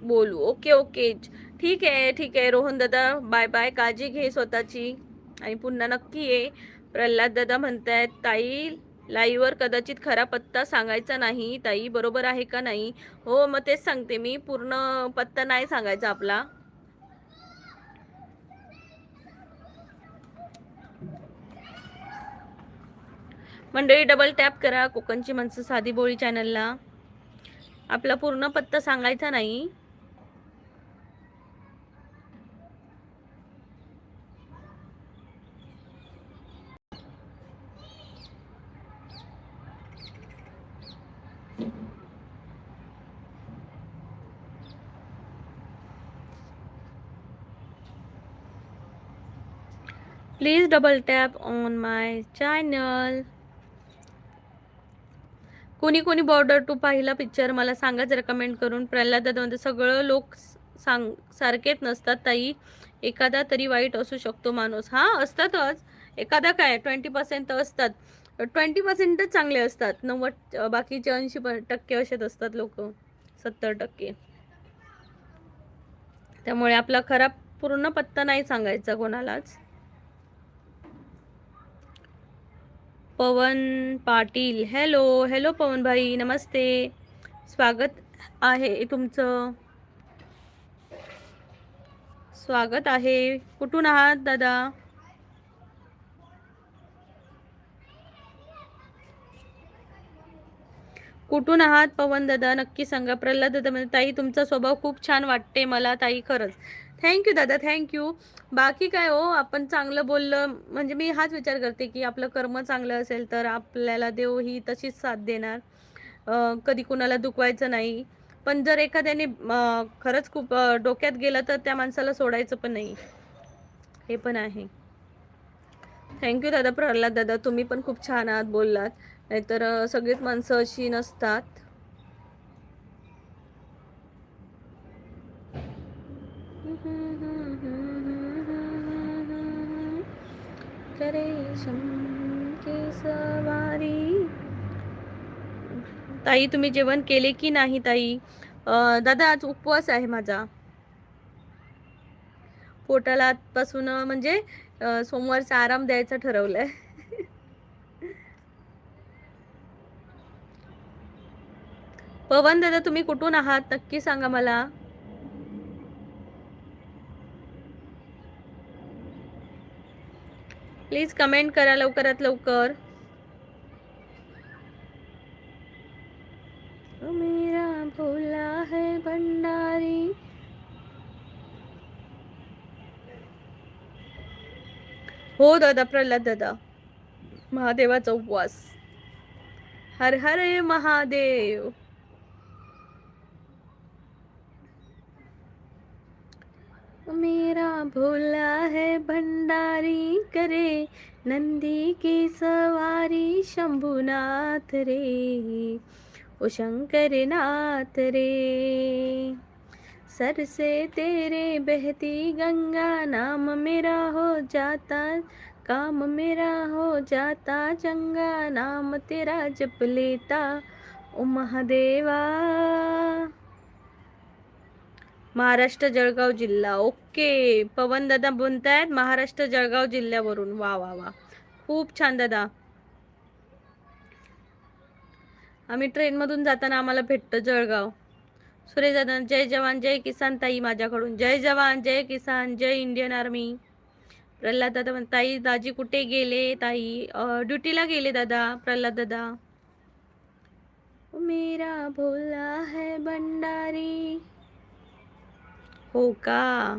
बोलू. ओके ओके, ठीक आहे रोहन दादा, बाय बाय. काळजी घे स्वतःची आणि पुन्हा नक्की ये. प्रल्हाद दादा म्हणतायत ताई लाईव्हवर कदाचित खरा पत्ता सांगायचा नाही. ताई बरोबर आहे का नाही? हो मग तेच सांगते मी, पूर्ण पत्ता नाही सांगायचा आपला. मंडळी डबल टॅप करा कोकणची माणसं साधी बोळी चॅनलला. आपला पूर्ण पत्ता सांगायचा नाही. Please double tap on my channel. कोणी कोणी बॉर्डर टू पाहिला पिक्चर मला सांगा जरा कमेंट करून. प्रल्हाद दादा सगळं लोक सारखेच नसतात ताई, एखादा तरी वाईट असू शकतो माणूस. हा असतातच, एखादा काय 20% तर असतात. 20%च चांगले असतात, 90 बाकीचे 80% असेच असतात लोक, 70%. त्यामुळे आपला खरा पूर्ण पत्ता नाही सांगायचा कोणालाच. पवन पाटील, हॅलो हॅलो पवन भाई नमस्ते, स्वागत आहे तुमचं, स्वागत आहे. कुठून आहात दादा? कुठून आहात पवन दादा नक्की सांगा. प्रल्हाद दादा म्हणजे ताई तुमचा स्वभाव खूप छान वाटते मला ताई, खरंच. थँक्यू दादा, थँक्यू. बाकी काय हो, आपण चांगलं बोललं म्हणजे मी हाच विचार करते की आपलं कर्म चांगलं असेल तर आपल्याला देव ही तशीच साथ देणार. कधी कुणाला दुखवायचं नाही. पण जर एखाद्याने खरंच खूप डोक्यात गेलं तर त्या माणसाला सोडायचं पण नाही, हे पण आहे. थँक्यू दादा. प्रल्हाद दादा तुम्ही पण खूप छान आहात, बोललात. नाहीतर सगळीच माणसं अशी नसतात. करे शंके सवारी. ताई तुम्ही जेवण केले की नाही ताई? दादा आज उपवास आहे माझा. पोटाला आजपासून म्हणजे सोमवारचा आराम द्यायचा ठरवलंय. पवन दादा तुम्ही कुठून आहात नक्की सांगा मला. प्लीज कमेंट करा लवकरात लवकर. मेरा भोला है भंडारी. हो दादा, प्रल्हाद दादा महादेवाचा उपवास. हर हर महादेव. मेरा भोला है भंडारी करे, नंदी की सवारी शंभुनाथ रे, ओ शंकर नाथ रे। सर से तेरे बहती गंगा, नाम मेरा हो जाता काम मेरा हो जाता चंगा, नाम तेरा जप लेता ओ महादेवा। महाराष्ट्र जळगाव जिल्हा, ओके. पवन दादा बोलतायत महाराष्ट्र जळगाव जिल्ह्यावरून. वा वा वा, खूप छान दादा. आम्ही ट्रेनमधून जाताना आम्हाला भेटतं जळगाव. सुरेश दादा, जय जवान जय किसान ताई माझ्याकडून. जय जवान जय किसान जय इंडियन आर्मी. प्रल्हाद दादा ताई दाजी कुठे गेले ताई? ड्युटीला गेले दादा. प्रल्हाद दादा, मेरा भोला है भंडारी. हो का?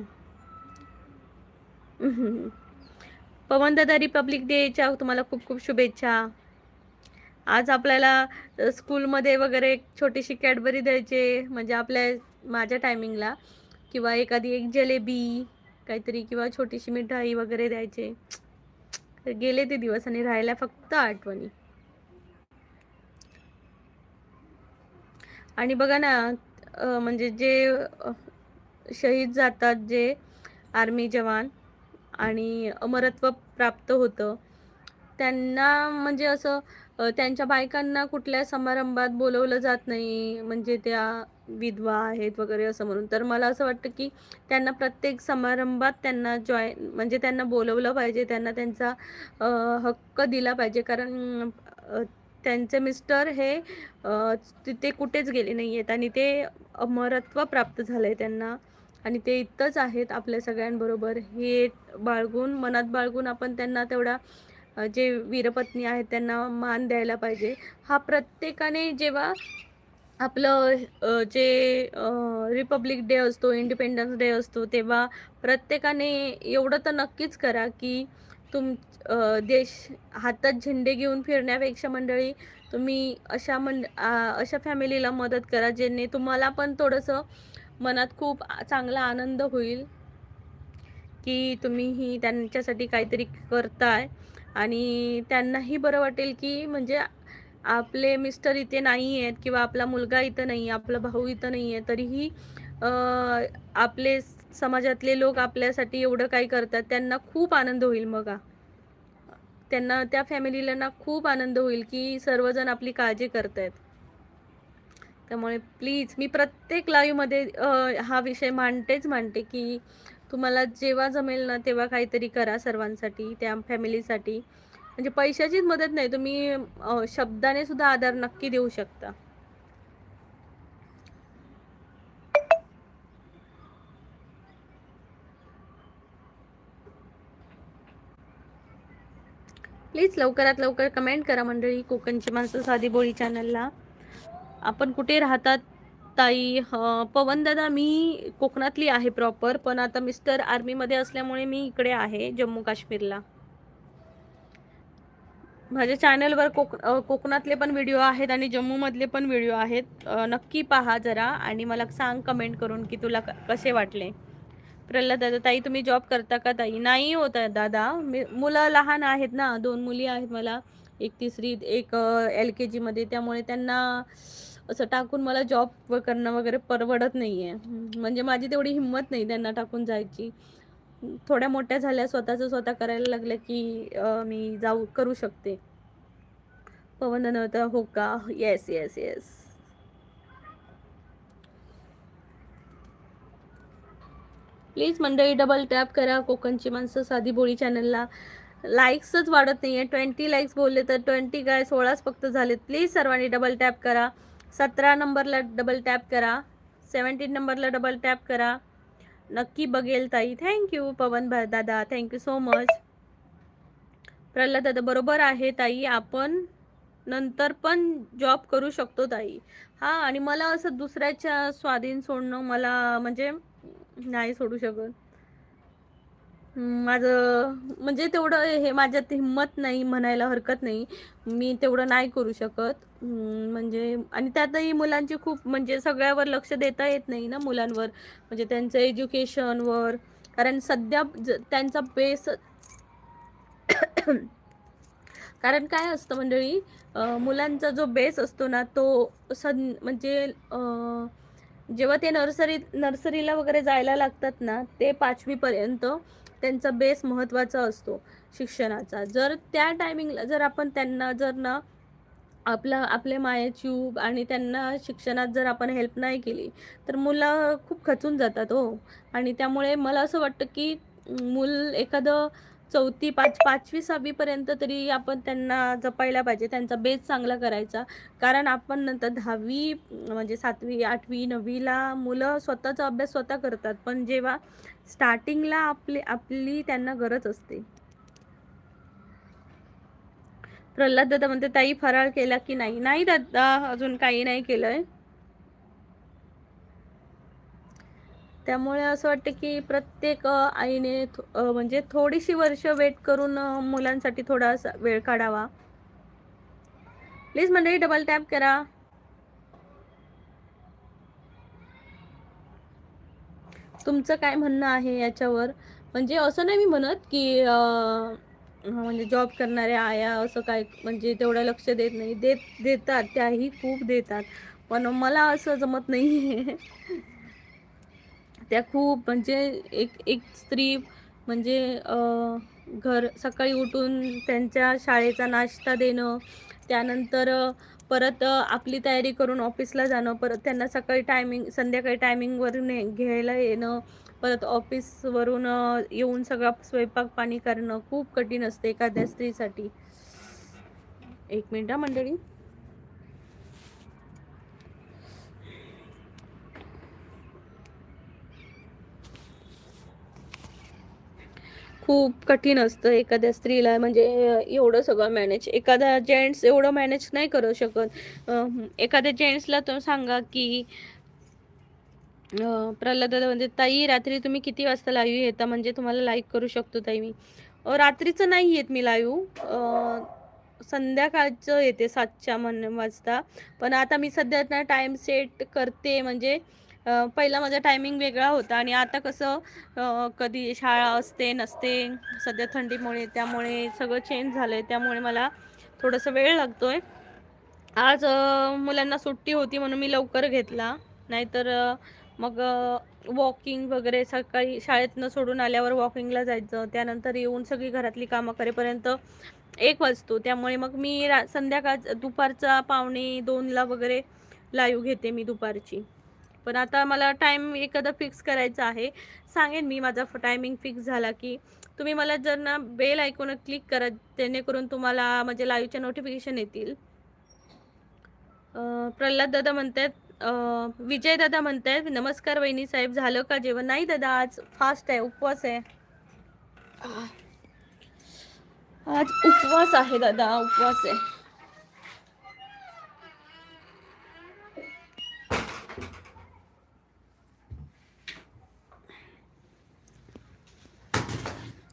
पवन दादा, रिपब्लिक डेच्या तुम्हाला खूप खूप शुभेच्छा. आज आपल्याला स्कूलमध्ये वगैरे एक छोटीशी कॅडबरी द्यायचे, म्हणजे माझ्या टायमिंगला, किंवा एखादी एक जलेबी काहीतरी, किंवा छोटीशी मिठाई वगैरे द्यायचे. तर गेले ते दिवस आणि राहायला फक्त आठवणी. आणि बघा ना, म्हणजे जे शहीद जातात, जे आर्मी जवान, आणि अमरत्व प्राप्त होतं, त्यांना म्हणजे असं त्यांच्या बायकांना कुठल्या समारंभात बोलवलं जात नाही, म्हणजे त्या विधवा आहेत वगैरे असं म्हणून. तर मला असं वाटतं की त्यांना प्रत्येक समारंभात त्यांना म्हणजे त्यांना बोलवलं पाहिजे, त्यांना त्यांचा हक्क दिला पाहिजे. कारण त्यांचे मिस्टर हे तिथे कुठेच गेले नाही आहेत, आणि ते अमरत्व प्राप्त झालं आहे त्यांना, आणि ते इथंच आहेत आपल्या सगळ्यांबरोबर. हे मनात बाळगून आपण त्यांना तेवढा, जे वीरपत्नी आहेत त्यांना मान द्यायला पाहिजे. हा प्रत्येकाने जेव्हा आपलं जे रिपब्लिक डे असतो, इंडिपेंडन्स डे असतो, तेव्हा प्रत्येकाने एवढं तर नक्कीच करा की देश हातात झेंडे घेऊन फिरण्यापेक्षा मंडळी, तुम्ही अशा फॅमिलीला मदत करा, ज्याने तुम्हाला पण थोडंसं मनात खूप चांगला आनंद होईल की तुम्हीही त्यांच्यासाठी काहीतरी करताय, आणि त्यांनाही बरं वाटेल की म्हणजे आपले मिस्टर इथे नाही आहेत, किंवा आपला मुलगा इथं नाही, आपला भाऊ इथं नाही आहे, तरीही आपले समाजातले लोक आपल्यासाठी एवढं काही करतात. त्यांना खूप आनंद होईल. मग त्यांना, त्या फॅमिलीला ना खूप आनंद होईल की सर्वजण आपली काळजी करतायत. त्यामुळे प्लीज, मी प्रत्येक लाईव्हमध्ये हा विषय मांडते की तुम्हाला जेव्हा जमेल ना तेव्हा काहीतरी करा सर्वांसाठी, त्या फॅमिलीसाठी. म्हणजे पैशाचीच मदत नाही, तुम्ही शब्दाने सुद्धा आधार नक्की देऊ शकता. प्लीज लवकरात लवकर कमेंट करा मंडळी, कोकणची माणसं साधी बोळी चॅनलला. आपण कुठे राहतात ताई? पवन दादा, मी कोकणातली आहे प्रॉपर, पण आता मिस्टर आर्मीमध्ये असल्यामुळे मी इकडे आहे जम्मू काश्मीरला. माझ्या चॅनलवर कोकणातले पण व्हिडिओ आहेत आणि जम्मूमधले पण व्हिडिओ आहेत. नक्की पहा जरा, आणि मला सांग कमेंट करून की तुला कसे वाटले. प्रल्हाद दादा, ताई तुम्ही जॉब करता का ताई? नाही होत दादा, मुलं लहान आहेत ना, 2 मुली आहेत मला, एक तिसरी एक LKG मध्ये, त्यामुळे त्यांना असं टाकून मला जॉब करणं वगैरे परवडत नाही आहे. म्हणजे माझी तेवढी हिंमत नाही त्यांना टाकून जायची. थोड्या मोठ्या झाल्या, स्वतः करायला लागल्या की मी करू शकते. पवन नव्हता, हो का? Yes yes yes. प्लीज मंडळी डबल टॅप करा कोकणची माणसं साधी बोळी चॅनलला. लाईक्सच वाढत नाही आहे. 20 लाईक्स बोलले तर 20 काय 16च फक्त झालेत. प्लीज सर्वांनी डबल टॅप करा. 17 नंबरला डबल टॅप करा. 17 नंबरला डबल टॅप करा. नक्की बघेल ताई. थँक्यू पवन दादा, थँक्यू सो मच. प्रल्हाद दादा, बरोबर आहे ताई, आपण नंतर पण जॉब करू शकतो ताई. हा, आणि मला असं दुसऱ्याच्या स्वाधीन सोडणं, मला म्हणजे नाही सोडू शकत. माझं म्हणजे तेवढं हे माझ्यात हिंमत नाही म्हणायला हरकत नाही. मी तेवढं नाही करू शकत. म्हणजे, आणि त्यातही मुलांची खूप, म्हणजे सगळ्यावर लक्ष देता येत नाही ना मुलांवर, म्हणजे त्यांचं एज्युकेशनवर, कारण सध्या त्यांचा बेस कारण काय असतं मंडळी, मुलांचा जो बेस असतो ना तो म्हणजे जेव्हा ते नर्सरीला वगैरे जायला लागतात ना, ते 5वी पर्यंत त्यांचा बेस महत्त्वाचा असतो शिक्षणाचा. जर त्या टायमिंगला जर आपण त्यांना जर ना आपल्या मायेची ऊब आणि त्यांना शिक्षणात जर आपण हेल्प नाही केली, तर मुलं खूप खचून जातात हो. आणि त्यामुळे मला असं वाटतं, की मूल एखादं 4थी, 5वी, 6वी पर्यंत तरी आपण त्यांना जपायला पाहिजे. त्यांचा बेस चांगला करायचा. कारण आपण नंतर 10वी म्हणजे 7वी, 8वी, 9वीला मुलं स्वतःचा अभ्यास स्वतः करतात. पण जेव्हा स्टार्टिंगला आपली त्यांना गरज असते. प्रल्हाद दादा म्हणते, "ताई फराळ केला की नाही?" "नाही दादा, अजून काही नाही केलंय." त्यामुळे असं वाटतं की प्रत्येक आईने म्हणजे थोडीशी वर्ष वेट करून मुलांसाठी थोडासा वेळ काढावा. प्लीज मंडळी डबल टॅप करा. तुमचं काय म्हणणं आहे याच्यावर? म्हणजे असं नाही मी म्हणत, की म्हणजे जॉब करणाऱ्या आया असं काय म्हणजे तेवढं लक्ष देत नाही. देतात, त्याही खूप देतात. पण मला असं जमत नाहीये. त्या खूप म्हणजे एक एक स्त्री म्हणजे घर सकाळी उठून त्यांच्या शाळेचा नाश्ता देणं, त्यानंतर परत आपली तयारी करून ऑफिसला जाणं, परत त्यांना संध्याकाळी टायमिंगवरून घ्यायला येणं, परत ऑफिसवरून येऊन सगळा स्वयंपाक पाणी करणं खूप कठीण असते एखाद्या स्त्रीसाठी. 1 मिनिट मंडळी. खूप कठीण असतं एखाद्या स्त्रीला म्हणजे एवढं सगळं मॅनेज. एखादा जेंट्स एवढं मॅनेज नाही करू शकत. एखाद्या जेंट्सला तर सांगा, की प्रल्हाद दादा म्हणते, "ताई रात्री तुम्ही किती वाजता लाईव्ह येता म्हणजे तुम्हाला लाईक करू शकतो ताई मी." रात्रीचं नाही येत मी लाईव्ह. संध्याकाळचं येते 7च्या वाजता. पण आता मी सध्या ना टाईम सेट करते म्हणजे पहिला माझा टायमिंग वेगळा होता आणि आता कसं कधी शाळा असते, नसते. सध्या थंडीमुळे त्यामुळे सगळं चेंज झालंय. त्यामुळे मला थोडासा वेळ लागतोय. आज मुलांना सुट्टी होती म्हणून मी लवकर घेतला. नाहीतर मग वॉकिंग वगैरे सकाळी शाळेतनं सोडून आल्यावर वॉकिंगला जायचं. त्यानंतर येऊन सगळी घरातली कामं करेपर्यंत 1 वाजतो. त्यामुळे मग मी दुपारचा पावणे 2ला वगैरे लाईव्ह घेते मी दुपारची. पण आता मला टाईम एखादा फिक्स करायचा आहे. सांगेन मी माझा टायमिंग फिक्स झाला, की तुम्ही मला जर ना बेल आयकॉनवर क्लिक करा, जेणेकरून तुम्हाला म्हणजे लाईव्हचे नोटिफिकेशन येतील. प्रल्हाद दादा म्हणतायत, विजय दादा म्हणतायत, "नमस्कार वहिनी साहेब, झालं का जेवण?" "नाही दादा, आज फास्ट आहे, उपवास आहे." आज उपवास आहे दादा, उपवास आहे.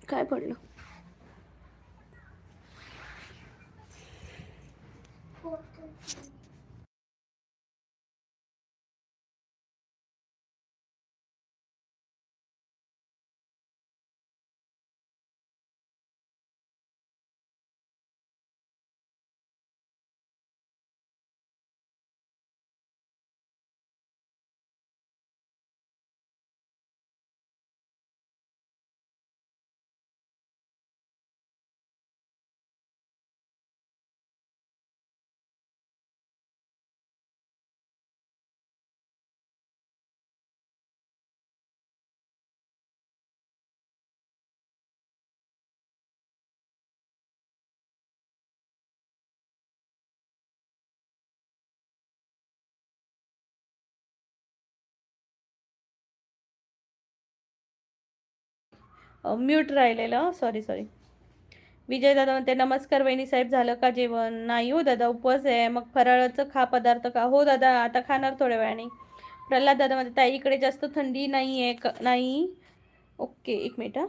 काय पडलं? म्यूट राहिलेलं. Sorry, sorry. विजय दादा म्हणते, "नमस्कार वहिनी साहेब, झालं का जेवण?" "नाही हो दादा, उपवास आहे." "मग फराळाचं पदार्थ का?" "हो दादा, आता खाणार थोड्या वेळाने." प्रल्हाद दादा म्हणते, "ताई इकडे जास्त थंडी नाही आहे का?" "नाही." "ओके, 1 मिनिट हां."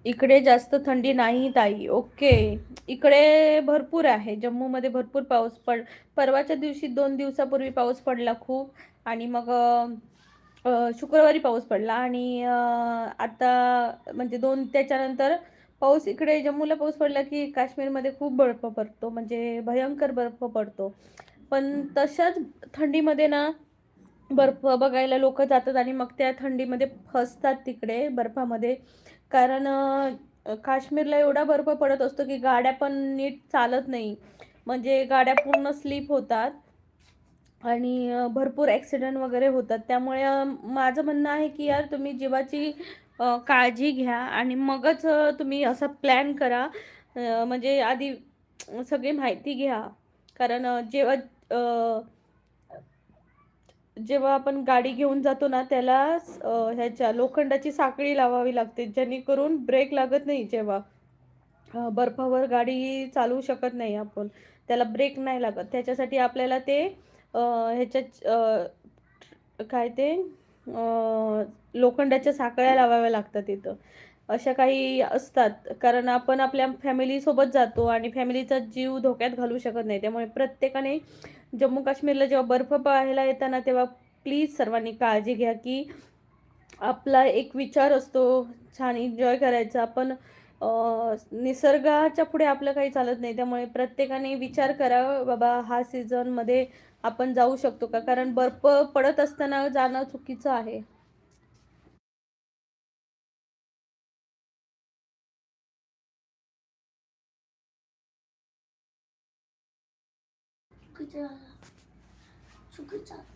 इकडे जास्त थंडी नाही ताई. ओके. इकडे भरपूर आहे. जम्मूमध्ये भरपूर पाऊस परवाच्या दिवशी 2 दिवसापूर्वी पाऊस पडला खूप. आणि मग शुक्रवारी पाऊस पडला आणि आता म्हणजे त्याच्यानंतर पाऊस इकडे जम्मूला पाऊस पडला की काश्मीरमध्ये खूप बर्फ पडतो, म्हणजे भयंकर बर्फ पडतो. पण तशाच थंडीमध्ये ना बर्फ बघायला लोक जातात आणि मग त्या थंडीमध्ये फसतात तिकडे बर्फामध्ये. कारण काश्मीरला एवढा बर्फ पडत असतो की गाड्या पण नीट चालत नाही, म्हणजे गाड्या पूर्ण स्लिप होतात आणि भरपूर ॲक्सिडेंट वगैरे होतात. त्यामुळे माझं म्हणणं आहे की यार तुम्ही जीवाची काळजी घ्या आणि मगच तुम्ही असा प्लॅन करा. म्हणजे आधी सगळी माहिती घ्या. कारण जेव्हा आपण गाडी घेऊन जातो ना त्याला ह्याच्या लोखंडाची साखळी लावावी लागते, जेणेकरून ब्रेक लागत नाही. जेव्हा बर्फावर गाडी चालवू शकत नाही आपण, त्याला ब्रेक नाही लागत. त्याच्यासाठी आपल्याला ते काय ते लोखंडाच्या साखळ्या लावाव्या लागतात तिथं. अशा काही असतात, कारण आपण आपल्या फॅमिलीसोबत जातो आणि फॅमिलीचा जीव धोक्यात घालू शकत नाही. त्यामुळे प्रत्येकाने जम्मू काश्मीरला जेव्हा बर्फ पाहायला येताना तेव्हा प्लीज सर्वांनी काळजी घ्या की आपला एक विचार असतो छान एन्जॉय करायचा. पण निसर्गाच्या पुढे आपलं काही चालत नाही. त्यामुळे प्रत्येकाने विचार करा बाबा, हा सीझनमध्ये आपण जाऊ शकतो का? कारण बर्फ पडत असताना जाणं चुकीचं आहे.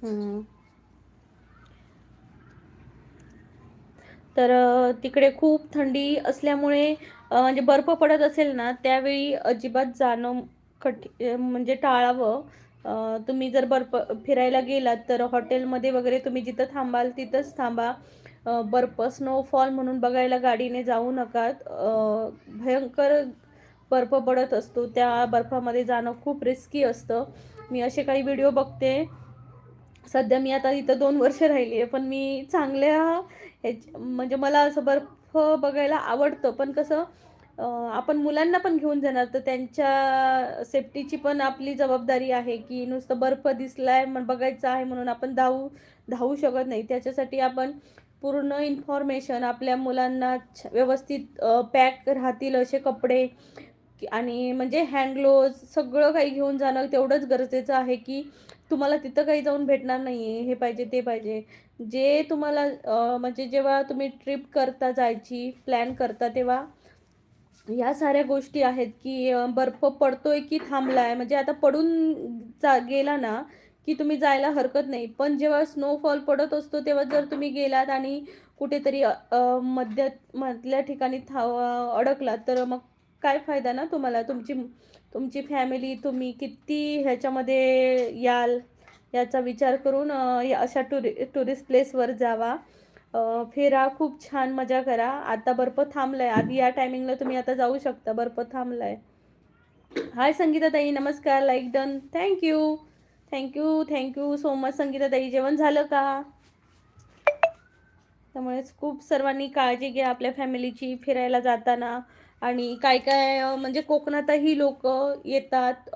हम्म. तर तिकडे खूप थंडी असल्यामुळे म्हणजे बर्फ पडत असेल ना त्यावेळी अजिबात जाणं म्हणजे टाळावं. तुम्ही जर बर्फ फिरायला गेलात तर हॉटेलमध्ये वगैरे तुम्ही जिथं थांबाल तिथंच थांबा. बर्फ स्नोफॉल म्हणून बघायला गाडीने जाऊ नका. भयंकर बर्फ पडत असतो, त्या बर्फामध्ये जाणं खूप रिस्की असतं. मी असे काही व्हिडिओ बघते. सध्या मी आता इथं 2 वर्ष राहिली आहे, पण मी चांगल्या म्हणजे मला असं बर्फ बघायला आवडतं. पण कसं आपण मुलांना पण घेऊन जाणार, तर त्यांच्या सेफ्टीची पण आपली जबाबदारी आहे की नुसतं बर्फ दिसलाय मग बघायचं आहे म्हणून आपण धावू शकत नाही. त्याच्यासाठी आपण पूर्ण इन्फॉर्मेशन आपल्या मुलांना व्यवस्थित पॅक राहतील असे कपडे आणि म्हणजे हँड ग्लोव्ज सगळं काही घेऊन जाणं तेवढंच गरजेचं आहे की तुम्हाला तिथं काही जाऊन भेटणार नाही आहे, हे पाहिजे ते पाहिजे. जे तुम्हाला म्हणजे जेव्हा तुम्ही ट्रिप करता, जायची प्लॅन करता, तेव्हा ह्या साऱ्या गोष्टी आहेत की बर्फ पडतोय की थांबलाय, म्हणजे आता पडून गेला ना की तुम्ही जायला हरकत नाही. पण जेव्हा स्नोफॉल पडत असतो तेव्हा जर तुम्ही गेलात आणि कुठेतरी मधल्या ठिकाणी अडकलात तर मग काय फायदा ना तुम्हाला. तुमची तुमची फॅमिली तुम्ही किती ह्याच्यामध्ये याल याचा विचार करून अशा टुरिस्ट प्लेसवर जावा. फिरा, खूप छान मजा करा. आता बर्फ थांबलाय, आधी या टायमिंगला तुम्ही आता जाऊ शकता, बर्फ थांबलाय. हाय संगीता ताई, नमस्कार. Like done, thank you. Thank you so much Sangeeta ताई. जेवण झालं का? त्यामुळेच खूप सर्वांनी काळजी घ्या आपल्या फॅमिलीची फिरायला जाताना. आणि काय काय म्हणजे कोकणातही लोक येतात.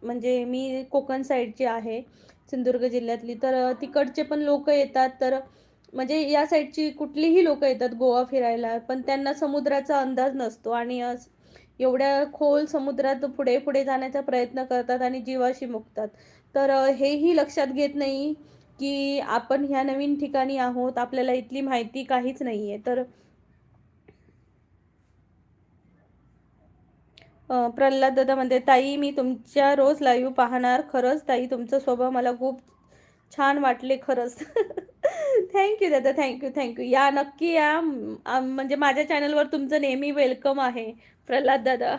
म्हणजे मी कोकण साईडची आहे, सिंधुदुर्ग जिल्ह्यातली. तर तिकडचे पण लोक येतात. तर म्हणजे या साईडची कुठलीही लोक येतात गोवा फिरायला, पण त्यांना समुद्राचा अंदाज नसतो आणि एवढ्या खोल समुद्रात पुढे पुढे जाण्याचा प्रयत्न करतात आणि जीवाशी मुकतात. तर हेही लक्षात घेत नाही की आपण ह्या नवीन ठिकाणी आहोत, आपल्याला इथली माहिती काहीच नाहीये. तर प्रल्हाद दादा म्हणते, ताई मी तुमच्या रोज लाईव्ह पाहणार. खरंच ताई तुमचा स्वभाव मला खूप छान वाटले खरंच. थँक्यू दादा, थँक्यू. या नक्की या. म्हणजे माझ्या चॅनलवर तुमचं नेहमी वेलकम आहे प्रल्हाद दादा.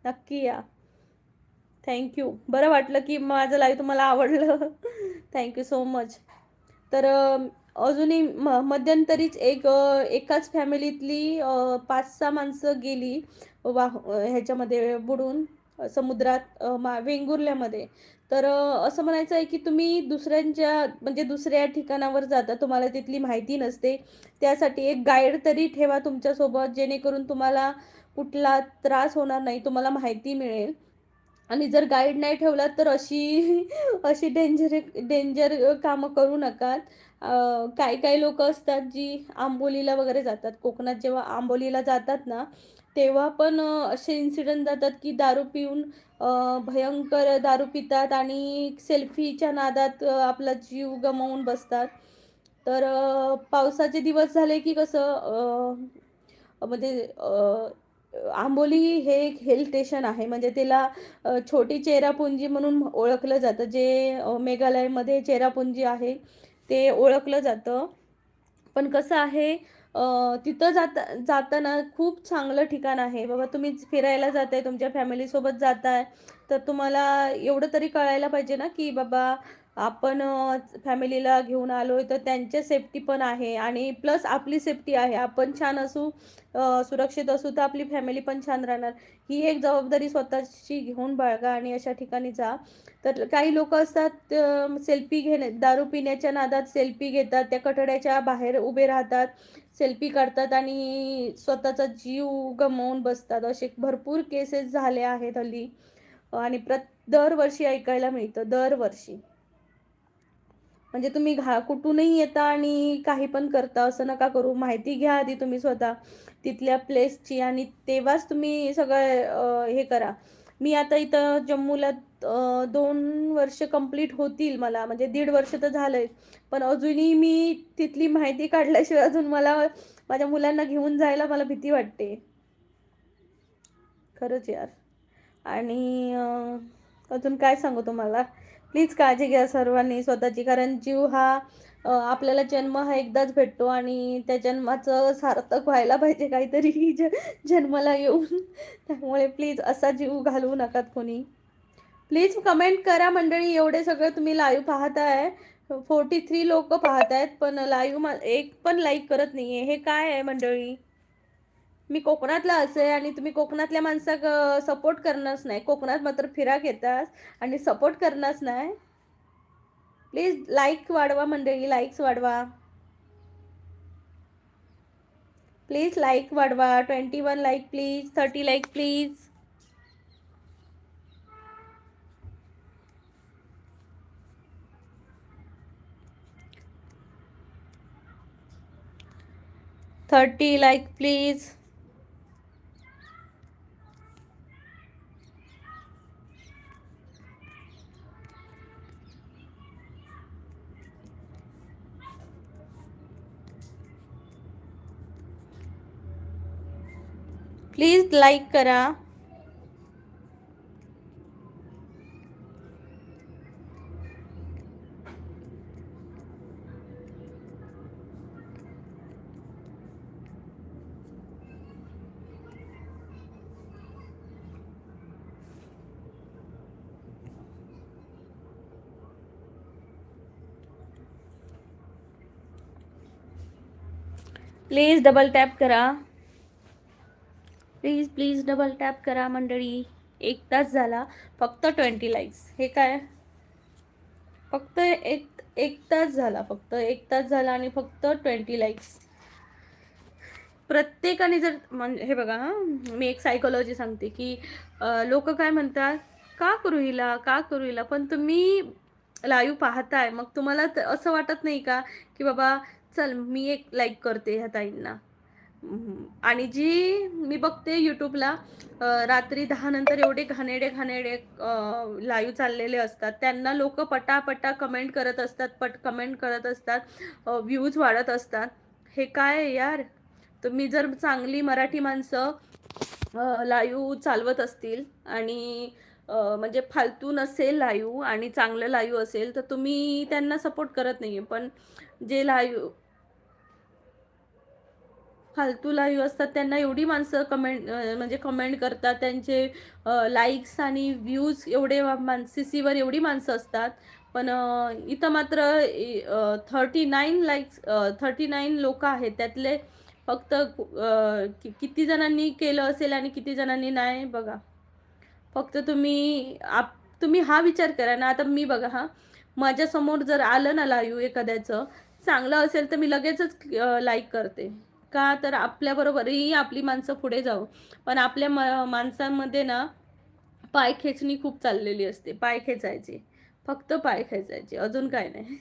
नक्की या. थँक्यू. बरं वाटलं की माझं लाईव्ह तुम्हाला आवडलं. Thank you so much. तर अजूनही मध्यंतरीच एकाच फॅमिलीतली 5-6 माणसं गेली ह्याच्यामध्ये बुडून समुद्रात वेंगुर्ल्यामध्ये. तर असं म्हणायचं आहे की तुम्ही दुसऱ्यांच्या म्हणजे दुसऱ्या ठिकाणावर जाता, तुम्हाला तिथली माहिती नसते. त्यासाठी एक गाईड तरी ठेवा तुमच्यासोबत, जेणेकरून तुम्हाला कुठला त्रास होणार नाही, तुम्हाला माहिती मिळेल. आणि जर गाईड नाही ठेवला तर अशी अशी डेंजर कामं करू नका. काही-काही लोकं असतात जी आंबोलीला वगैरे जातात. कोकणात जेव्हा आंबोलीला जातात ना, तेव्हा पण असे इन्सिडेंट जातात की दारू पिऊन भयंकर दारू पितात आणि सेल्फीच्या नादात आपला जीव गमावून बसतात. तर पावसाचे दिवस झाले की कसं म्हणजे आंबोली हे एक हिल स्टेशन आहे. म्हणजे त्याला छोटी चेरापुंजी म्हणून ओळखलं जातं. जे मेघालयमध्ये चेरापुंजी आहे, ते ओळखलं जातं. पण कसं आहे तिथं जाताना खूप चांगलं ठिकाण आहे. बाबा तुम्ही फिरायला जाताय, तुमच्या फॅमिलीसोबत जाताय, तर तुम्हाला एवढं तरी कळायला पाहिजे ना, की बाबा आपण फॅमिलीला घेऊन आलोय, तर त्यांच्या सेफ्टी पण आहे आणि प्लस आपली सेफ्टी आहे. आपण छान असू, सुरक्षित असू, तर आपली फॅमिली पण छान राहणार. ही एक जबाबदारी स्वतःची घेऊन बाळगा आणि अशा ठिकाणी जा. तर काही लोकं असतात सेल्फी घेणे दारू पिण्याच्या नादात सेल्फी घेतात, त्या कठड्याच्या बाहेर उभे राहतात, सेल्फी काढतात आणि स्वतःचा जीव गमावून बसतात. असे भरपूर केसेस झाले आहेत हल्ली आणि दरवर्षी ऐकायला मिळतं, दरवर्षी. म्हणजे तुम्ही कुठूनही येता आणि काही पण करता, असं नका करू. माहिती घ्या आधी तुम्ही स्वतः तिथल्या प्लेसची आणि तेव्हाच तुम्ही सगळं हे करा. मी आता इथं जम्मूला 2 वर्ष कंप्लीट होतील मला, म्हणजे 1.5 वर्ष तर झालंय. पण अजूनही मी तिथली माहिती काढल्याशिवाय अजून मला माझ्या मुलांना घेऊन जायला मला भीती वाटते. खरंच यार. आणि अजून काय सांगू तुम्हाला? प्लीज काळजी घ्या सर्वांनी स्वतःची. कारण जीव हा आपल्याला जन्म हा एकदाच भेटतो आणि त्या जन्माचं सार्थक व्हायला पाहिजे काहीतरी जन्माला येऊन. त्यामुळे प्लीज असा जीव घालवू नका कोणी. प्लीज कमेंट करा मंडळी. एवढे सगळं तुम्ही लाईव्ह पाहताय. 43 लोकं पाहतायत, पण लाईव्ह एक पण लाईक करत नाहीये. हे काय आहे मंडळी? मी कोकणातला असे आणि तुम्ही कोकणातल्या माणसाक सपोर्ट करणारच नाही. कोकणात मात्र फिराक येतात आणि सपोर्ट करणारच नाही. प्लीज लाईक वाढवा मंडळी, लाईक्स वाढवा. प्लीज लाईक वाढवा. 21 like please, 30 like please. Thirty like please. Please like करा. प्लीज डबल टॅप करा. प्लीज प्लीज डबल टॅप करा मंडळी. 1 तास झाला, फक्त 20 लाईक्स. हे काय? फक्त एक तास झाला, फक्त 1 तास झाला आणि फक्त 20 लाईक्स. प्रत्येकाने जर म्हणजे हे बघा हां, मी एक सायकॉलॉजी सांगते, की लोकं काय म्हणतात, "का करू हिला? का करू हिला?" पण तुम्ही लाईव्ह पाहताय, मग तुम्हाला असं वाटत नाही का, की बाबा चल मी एक लाईक करते ह्या ताईंना. आणि जी मी बघते YouTubeला रात्री 10 नंतर एवढे घाणेरडे लाईव्ह चाललेले असतात. त्यांना लोकं पटापटा कमेंट करत असतात, कमेंट करत असतात, व्ह्यूज वाढत असतात. हे काय आहे यार? तुम्ही जर चांगली मराठी माणसं लाईव्ह चालवत असतील आणि म्हणजे फालतू नसेल लाईव्ह आणि चांगलं लाईव्ह असेल, तर तुम्ही त्यांना सपोर्ट करत नाहीये. पण जे लाईव्ह फालतू लाईव्ह असतात त्यांना एवढी माणसं म्हणजे कमेंट करतात. त्यांचे लाईक्स आणि व्ह्यूज एवढे सीसीवर एवढी माणसं असतात. पण इथं मात्र 39 लाईक्स 39 लोकं आहेत. त्यातले फक्त किती जणांनी केलं असेल आणि किती जणांनी नाही बघा. फक्त तुम्ही तुम्ही हा विचार करा ना, आता मी बघा हां, माझ्यासमोर जर आलं ना लाईव्ह एखाद्याचं, चांगलं असेल तर मी लगेचच लाईक करते. का तर आपल्याबरोबरही आपली माणसं पुढे जावं. पण आपल्या माणसांमध्ये ना पाय खेचणी खूप चाललेली असते. पाय खेचायचे. फक्त पाय खेचायचे. अजून काय नाही.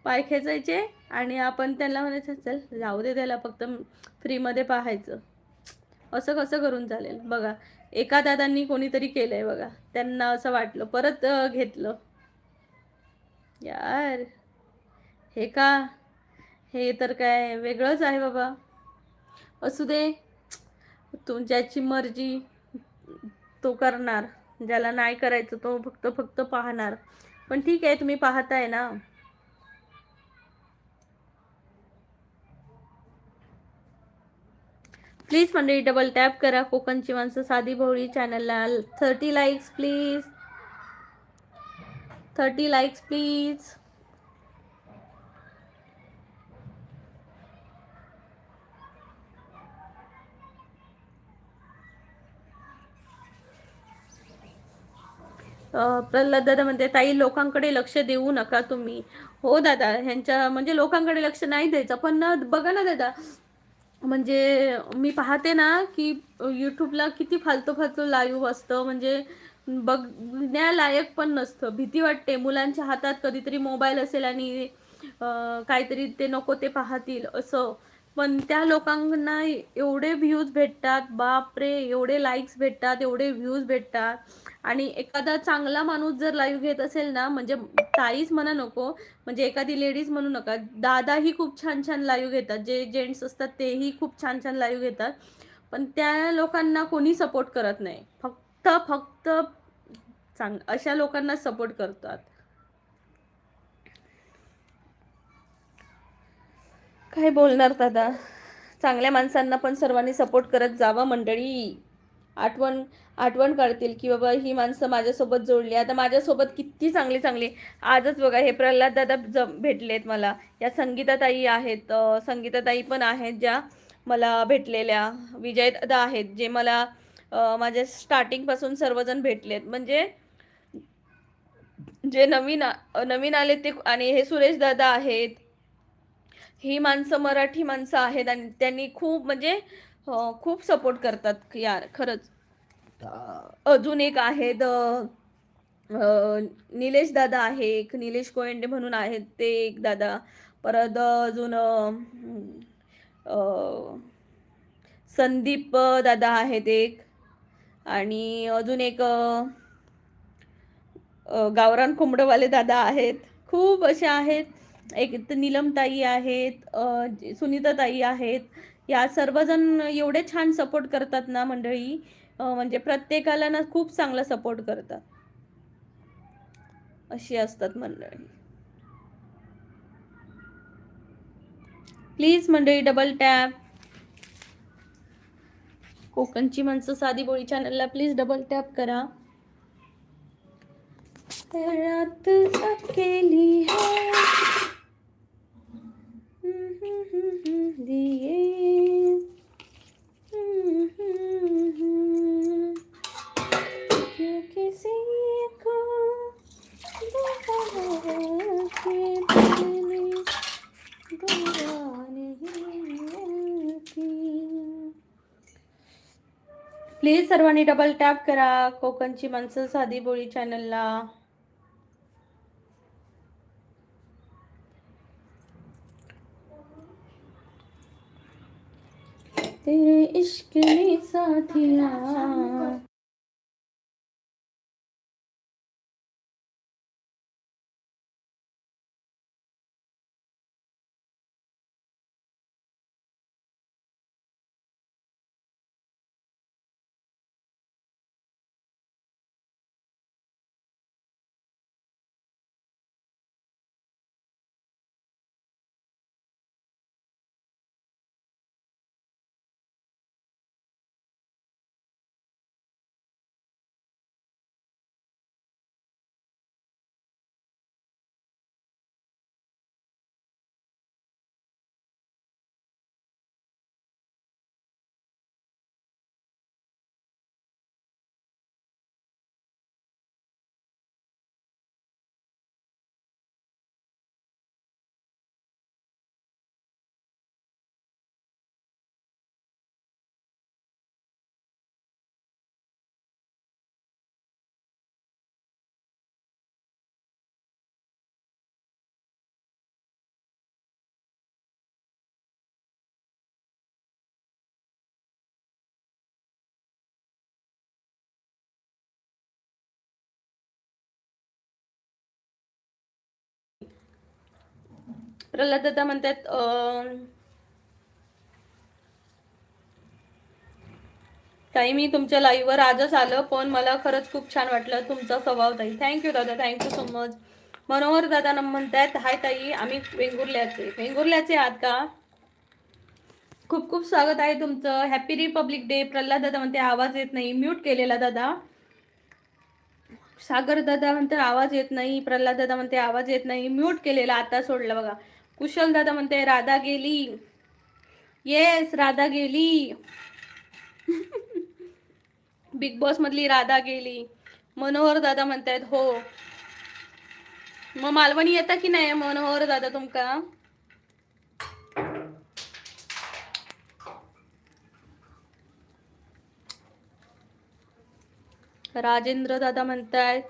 पाय खेचायचे आणि आपण त्याला म्हणायचं, "चल जाऊ दे त्याला फक्त फ्रीमध्ये पाहायचं." असं कसं करून चालेल? बघा, एका दादांनी कोणीतरी केलंय बघा. त्यांना असं वाटलं. परत घेतलं. यार, हे का? हे तर काय वेगळंच आहे बाबा. असू दे. ज्याची मर्जी तो करणार. ज्याला नाही करायचं तो फक्त फक्त पाहणार. पण ठीक आहे, तुम्ही पाहताय ना. प्लीज मंडळी डबल टॅप करा कोकणची माणसं साधी भोळी चॅनलला. 30 likes please. 30 likes please. Pralhad दादा म्हणते, ताई लोकांकडे लक्ष देऊ नका तुम्ही. हो दादा, ह्यांच्या म्हणजे लोकांकडे लक्ष नाही द्यायचं. पण ना बघा ना दादा, म्हणजे मी पाहते ना की यूट्यूबला किती फालतू फालतू लाईव्ह असतं, म्हणजे बघण्यालायक पण नसतं. भीती वाटते. मुलांच्या हातात कधीतरी मोबाईल असेल आणि काहीतरी ते नको ते पाहतील असं. पण त्या लोकांना एवढे व्ह्यूज भेटतात, बापरे! एवढे लाईक्स भेटतात, एवढे व्ह्यूज भेटतात. आणि एखादा चांगला माणूस जर लाईव्ह घेत असेल ना, म्हणजे ताईच म्हणा नको, म्हणजे एखादी लेडीज म्हणू नका, दादाही खूप छान छान लाईव्ह घेतात. जे जेंट्स असतात तेही खूप छान छान लाईव्ह घेतात. पण त्या लोकांना कोणी सपोर्ट करत नाही. फक्त फक्त अशा लोकांना सपोर्ट करतात. काय बोलणार दादा? चांगल्या माणसांना पण सर्वांनी सपोर्ट करत जावा मंडळी. आठवण आठवण काढतील की बाबा ही माणसं माझ्यासोबत जोडली. आता माझ्यासोबत किती चांगली चांगली, आजच बघा हे प्रल्हाद दादा भेटलेत मला. या संगीताताई आहेत, संगीताताई पण आहेत ज्या मला भेटलेल्या. विजय दादा आहेत जे मला माझ्या स्टार्टिंगपासून सर्वजण भेटलेत. म्हणजे जे नवीन आले ते, आणि हे सुरेश दादा आहेत. ही माणसं मराठी माणसं आहेत आणि त्यांनी खूप म्हणजे खूप सपोर्ट करतात यार खरंच. अजून एक आहेत निलेश दादा आहे, एक निलेश कोयंडे म्हणून आहेत ते एक दादा. परत अजून अ, संदीप दादा आहेत एक. आणि अजून एक गावरान कोंबडंवाले दादा आहेत. खूप असे आहेत. एक नीलमताई आहेत, सुनीताताई आहेत. या सर्वजण एवढे छान सपोर्ट करतात ना मंडळी, म्हणजे प्रत्येकाला ना खूप चांगला सपोर्ट करतात. अशी असतात मंडळी. प्लीज मंडळी डबल टॅप. कोकणची माणसं साधी बोळी चॅनलला प्लीज डबल टॅप करा. रात अकेली है दिए किसी को के पहले बुरा नहीं मिलती. प्लीज सर्वांनी डबल टॅप करा कोकणची माणसं साधी बोळी चॅनलला. तेरे इश्क ने साथिया प्रल्हाद दादा म्हणतात ताई मी तुमच्या लाईव्हवर आजच आलं, पण मला खरंच खूप छान वाटलं तुमचा स्वभाव ताई. थँक्यू दादा, थँक्यू सो मच. मनोहर दादा म्हणतात हाय ताई, आम्ही वेंगुर्ल्याचे आहात का? खूप खूप स्वागत आहे तुमचं. Happy republic day. प्रल्हाद दादा म्हणते आवाज येत नाही, म्यूट केलेला दादा. सागर दादा म्हणते आवाज येत नाही. प्रल्हाद दादा म्हणते आवाज येत नाही, म्यूट केलेला, आता सोडलं बघा. कुशल दादा म्हणते राधा गेली. येस, राधा गेली. बिग बॉस मधली राधा गेली. मनोहर दादा म्हणतायत हो. मग मालवणी येता की नाही मनोहर दादा तुमका? राजेंद्र दादा म्हणतायत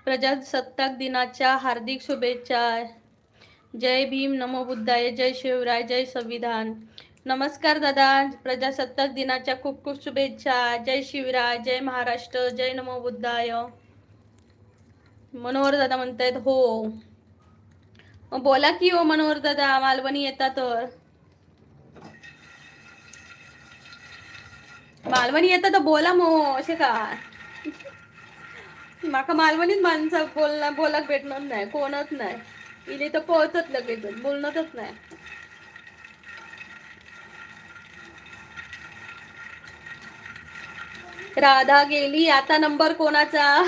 प्रजासत्ताक दिनाच्या हार्दिक शुभेच्छा. जय भीम, नमो बुद्धाय, जय शिवराय, जय संविधान. नमस्कार दादा, प्रजासत्ताक दिनाच्या खूप खूप शुभेच्छा. जय शिवराय, जय महाराष्ट्र, जय नमो बुद्धाय. मनोहर दादा म्हणतायत हो. मग बोला की हो मनोहर दादा, मालवणी येता तर. मालवणी येता तर बोला मग, असे काय माका मालवणीत माणसं बोलाक भेटणार नाही, कोणच नाही. इले तर पळतच लगेच, बोलणारच नाही. राधा गेली, आता नंबर कोणाचा?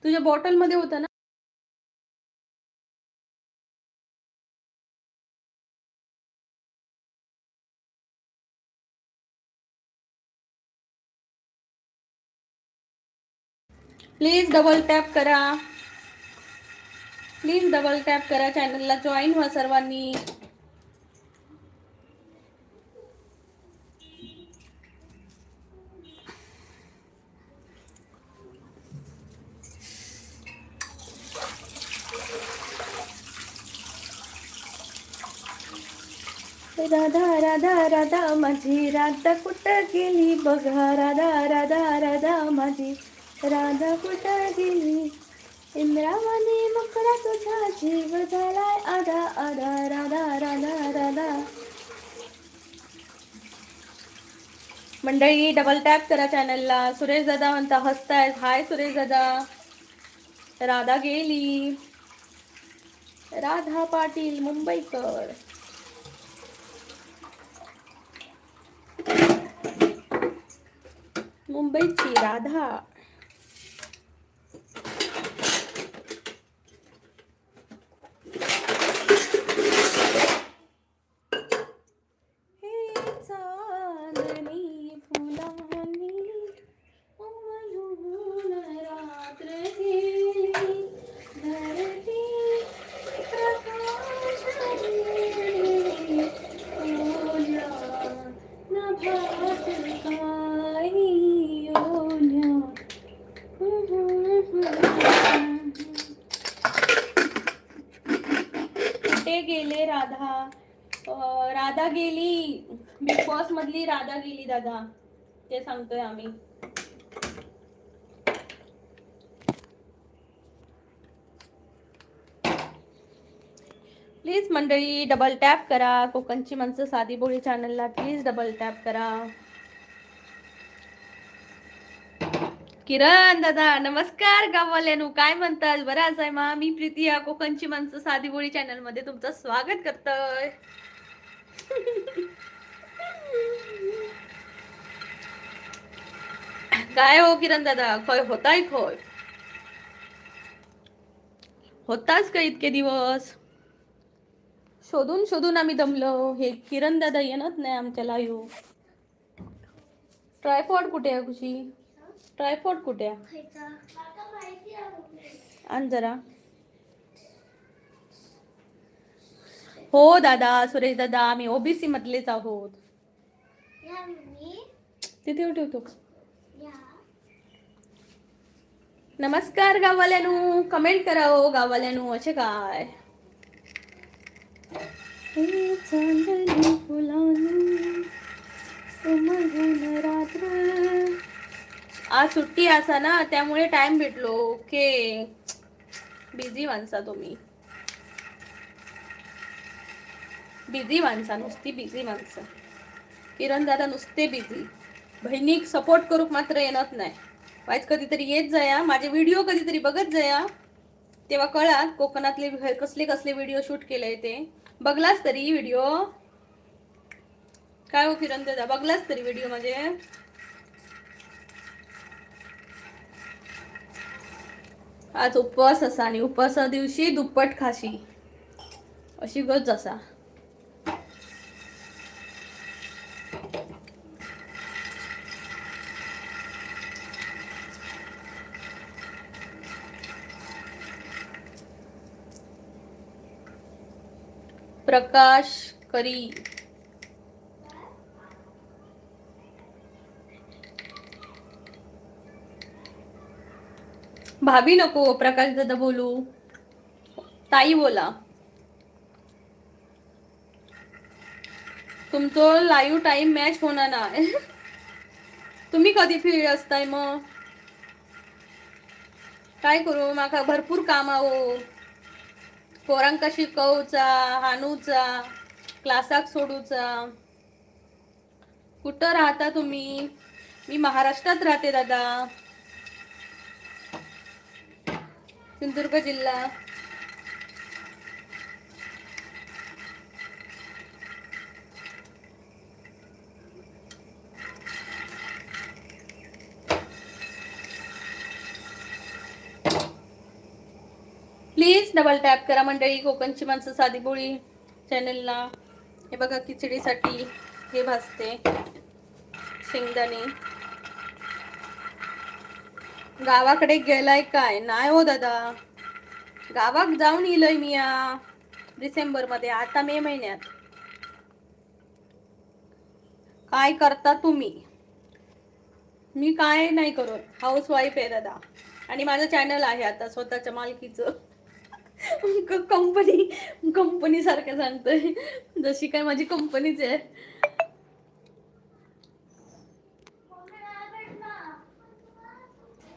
तुझ्या बॉटल मध्ये होता ना. प्लीज डबल टॅप करा. प्लीज डबल टॅप करा, चॅनलला जॉईन व्हा सर्वांनी. राधा राधा राधा माझी राधा कुठं गेली बघा. राधा राधा राधा माझी राधा कुठं गेली. इंद्रावानी मकरा तुझा जीव झालाय आधा आधा. राधा राधा राधा. मंडळी डबल टॅप करा चॅनलला. सुरेश दादा म्हणता हसतायत. हाय सुरेश दादा. राधा गेली. राधा पाटील मुंबईकर. मुंबईची राधा. गेले राधा. राधा गेली. बिग बॉस मधली राधा गेली दादा, ते सांगतोय आम्ही. प्लीज मंडळी डबल टॅप करा. कोकणची माणसं साधी बोळी चॅनलला प्लीज डबल टॅप करा. किरण दादा नमस्कार. गाववाल्यानु काय म्हणतात, बरं आहे मा? मी प्रीती या कोकणची माणसं साधी बोळी चॅनल मध्ये तुमचं स्वागत करतोय. काय हो किरण दादा, खय होताय? खय होताच का इतके दिवस? शोधून शोधून आम्ही दमलो. हे किरण दादा येणच नाही आमच्या लाईव्ह. ट्रायपॉड कुठे आहे खुशी? ट्रायपॉड कुठे आहे? आण जरा. हो दादा, सुरेश दादा, आम्ही ओबीसी मधलेच आहोत. तिथे ठेवतो. नमस्कार गाववाल्यानु, कमेंट करा हो गाववाल्यानु. असे काय आज सुट्टी असा ना, त्यामुळे टाइम भेटलो. ओके, बिझी माणसा तुम्ही. बिझी माणसा, नुसती बिझी माणसं. किरण दादा नुसते बिझी. बहिणीक सपोर्ट करूक मात्र येणार नाही. वाईच कधीतरी येत जाया, माझे व्हिडिओ कधीतरी बघत जाया, तेव्हा कळात कोकणातले कसले कसले व्हिडिओ शूट केले ते. बघलास तरी व्हिडिओ? काय हो किरण दादा, बघलास तरी व्हिडिओ माझे? आज उपवास असा आणि उपवासा दिवशी दुप्पट खाशी अशी गत असा. प्रकाश करी. भाभी नको, प्रकाश दादा बोलू, ताई बोला. तुमचं लाईव्ह टाइम मॅच होणार नाही. तुम्ही कधी फ्री असताय मग? काय करू, माका भरपूर काम आहो. पोरांका शिकवचा, हाणूचा, क्लासाक सोडूचा. कुठं राहता तुम्ही? मी महाराष्ट्रात राहते दादा, सिंधुदुर्ग जिल्हा. प्लीज डबल टॅप करा मंडळी. कोकणची माणसं साधी बोळी चॅनलला. हे बघा, खिचडीसाठी हे भाजते शेंगदाणे. गावाकडे गेलाय काय? नाही हो दादा, गावाक जाऊन येलोय मी या डिसेंबर मध्ये, आता मे महिन्यात. काय करता तुम्ही? मी काय नाही करत, हाऊस वाईफ आहे दादा. आणि माझं चॅनल आहे आता स्वतःच्या मालकीचं. कंपनी सारखं सांगतोय, जशी काय माझी कंपनीच आहे.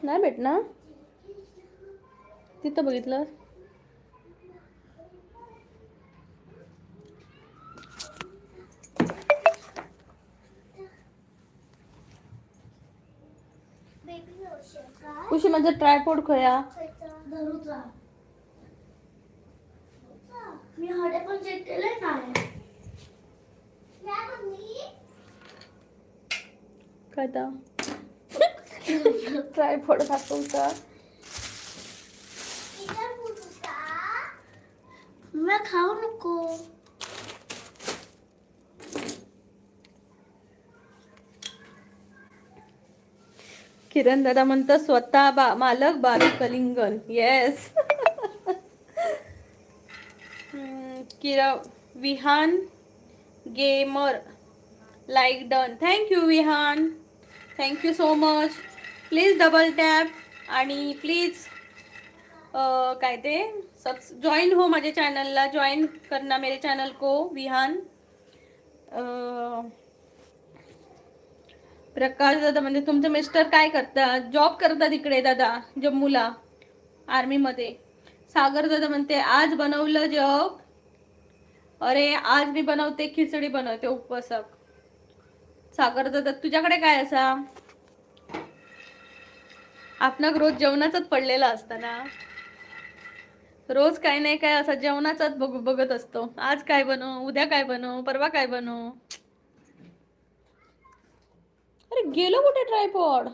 नाही भेटणार तिथं बघितलं. कुशी माझा ट्रायपॉड खया. मी हडे पण चेक केले नाही. काय तर ट्रायपॉड दाखवता. मैं खाऊ नको. किरण दादा म्हणतात स्वतः मालक Babi Kalingan. Yes. Vihan gamer like done. Thank you Vihan, thank you so much. Please double tap आणि प्लीज काय ते जॉईन हो माझ्या चॅनलला. जॉईन करना मेरे चॅनल को विहान. प्रकाश दादा म्हणजे तुमचे मिस्टर काय करतात? जॉब करतात इकडे दादा, जम्मूला आर्मीमध्ये. सागर दादा म्हणते आज बनवलं जॉब. अरे आज मी बनवते खिचडी बनवते उपवासाक. सागर दादा तुझ्याकडे काय असा? आपणाक रोज जेवणाचाच पडलेला असताना, रोज काय नाही काय असा जेवणाचाच बघत असतो. आज काय बनव, उद्या काय बनव, परवा काय बनव. अरे गेलो कुठे ट्रायपॉड?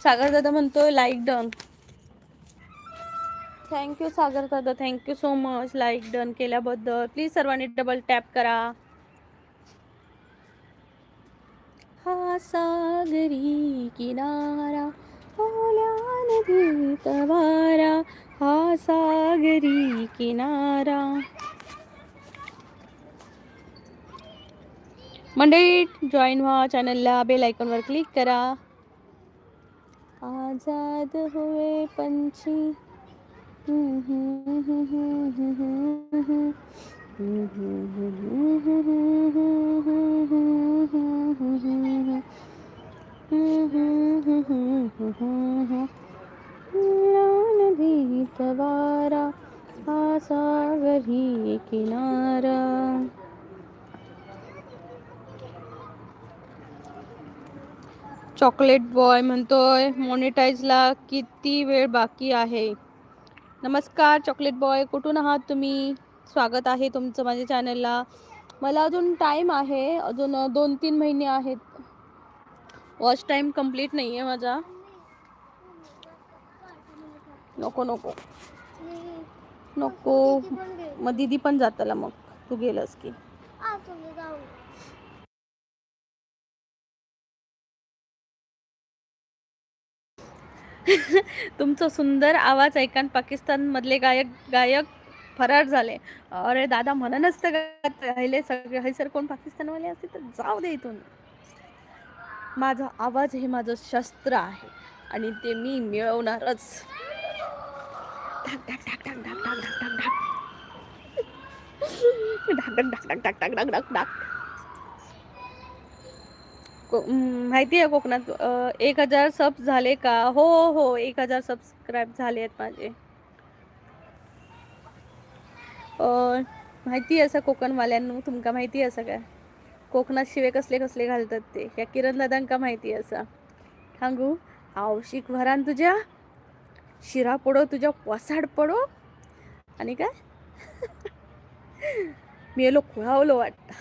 सागर दादा म्हणतोय लाईक डन. थँक्यू सागर दादा, thank you so much like done केल्याबद्दल. प्लीज सर्वांनी डबल टॅप करा. सागरी किनारा, ओल्या नदीत वारा, हा सागरी किनारा. मंडळी जॉईन व्हा चॅनलला, बेल आयकॉनवर क्लिक करा. आजाद हुए पंछी. नदीत वारा, हा सागरी किनारा. चॉकलेट बॉय म्हणतोय मॉनिटाईजला किती वेळ बाकी आहे. नमस्कार चॉकलेट बॉय, कुठून आहात तुम्ही? स्वागत आहे तुमचं माझ्या चॅनलला. मला अजून टाईम आहे, अजून 2-3 महिने आहेत. वॉच टाईम कंप्लीट नाही आहे माझा. नको नको नको, मग दीदी पण जाताला, मग तू गेलंस की. तुमचं सुंदर आवाज ऐकान पाकिस्तानमधले गायक फरार झाले. अरे दादा, म्हणा नसतं का राहिले सगळे हैसर कोण पाकिस्तानवाले असते तर जाऊ दे इथून. माझा आवाज हे माझं शस्त्र आहे आणि ते मी मिळवणारच. ढाक ढाक ढाक ढाक ढाक ढाक ढाक ढाक ढाक ढाक ढाक ढाक ढाक ढाक ढाक. माहिती आहे कोकणात 1000 सबs झाले का? हो हो, 1000 सबस्क्राईब झाले आहेत माझे. माहिती आहे असं कोकणवाल्यांना? तुमका माहिती आहे असं काय? कोकणात शिवे कसले कसले घालतात ते या किरण दादांका माहिती आहे असं सांगू? आवशिक भरान तुझ्या शिरा पडो, तुझ्या वसाड पडो. आणि काय मी लोक खुळावलो वाटतं.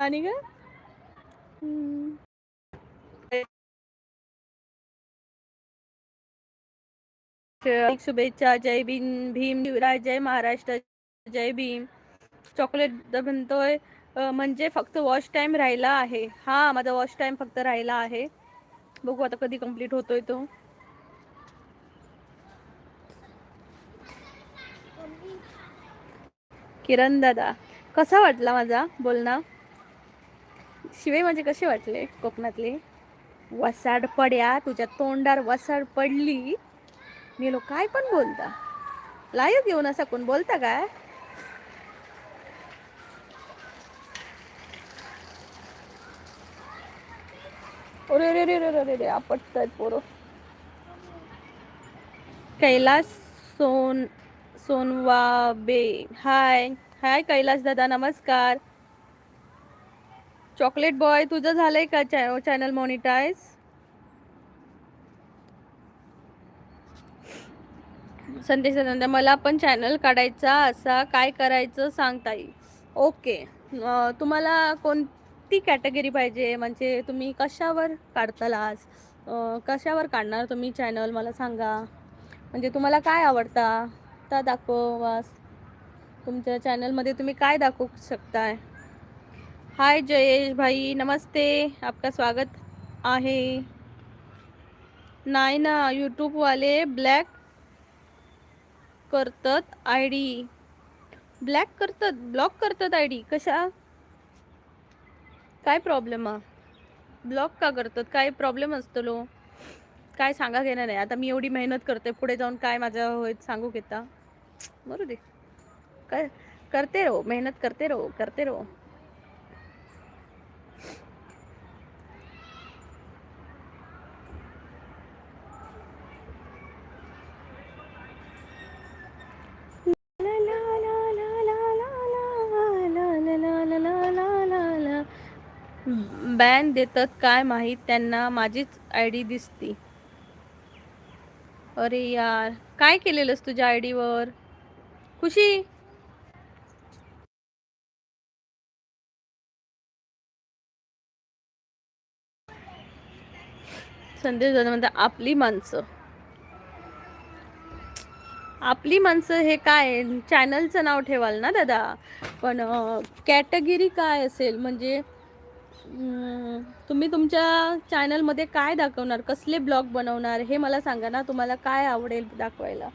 आणि काय शुभेच्छा. जय भीम शिवराज, जय महाराष्ट्र, जय भीम. चॉकलेट म्हणतोय म्हणजे फक्त वॉच टाइम राहिला आहे. हा, माझा वॉच टाइम फक्त राहिला आहे. बघू आता कधी कंप्लीट होतोय तो. किरण दादा, कसा वाटला माझा बोलणं? शिवे म्हणजे कसे वाटले कोकणातले? वसाड पड्या, तुझ्या तोंडार वसाड पडली. मी लोक काय पण बोलता, लाईव्ह घेऊन असा कोण बोलता काय? अरे रे रे रे रे रे, आपटतायत पोरं. कैलास सोनवाबे, हाय हाय कैलास दादा, नमस्कार. चॉकलेट बॉय, तुझं झालंय का चॅनल मॉनिटाईज? संदेश दादा, मला पण चॅनल काढायचा असा, काय करायचं सांगता येईल? ओके, तुम्हाला कोणती कॅटेगरी पाहिजे? म्हणजे तुम्ही कशावर काढताल आज? कशावर काढणार तुम्ही चॅनल मला सांगा. म्हणजे तुम्हाला काय आवडता तर दाखवा. तुमच्या चॅनलमध्ये तुम्ही काय दाखवू शकताय? हाय जयेश भाई, नमस्ते, आपका स्वागत आहे. नाही ना, यूट्यूबवाले ब्लॅक करतात आयडी. ब्लॅक करतात, ब्लॉक करतात आयडी. कशा? काय प्रॉब्लेम आहे? ब्लॉक का करतात? काय प्रॉब्लेम असतो लो? काय सांगा घेणार नाही. आता मी एवढी मेहनत करते, पुढे जाऊन काय माझं होय सांगू घेता? बरोबर दे, काय करते रहो, मेहनत करते रहो, करते रहो. बॅन देतात काय माहीत त्यांना, माझीच आयडी दिसती. अरे यार, काय केलेलंस तुझ्या आयडीवर? खुशी, संदेश दादा म्हणतात आपली माणसं. आपली माणसं हे काय चॅनलचं नाव ठेवाल ना दादा, पण कॅटेगरी काय असेल म्हणजे तुम्ही तुमच्या चॅनलमध्ये काय दाखवणार, कसले ब्लॉग बनवणार हे मला सांगा ना, तुम्हाला काय आवडेल दाखवायला.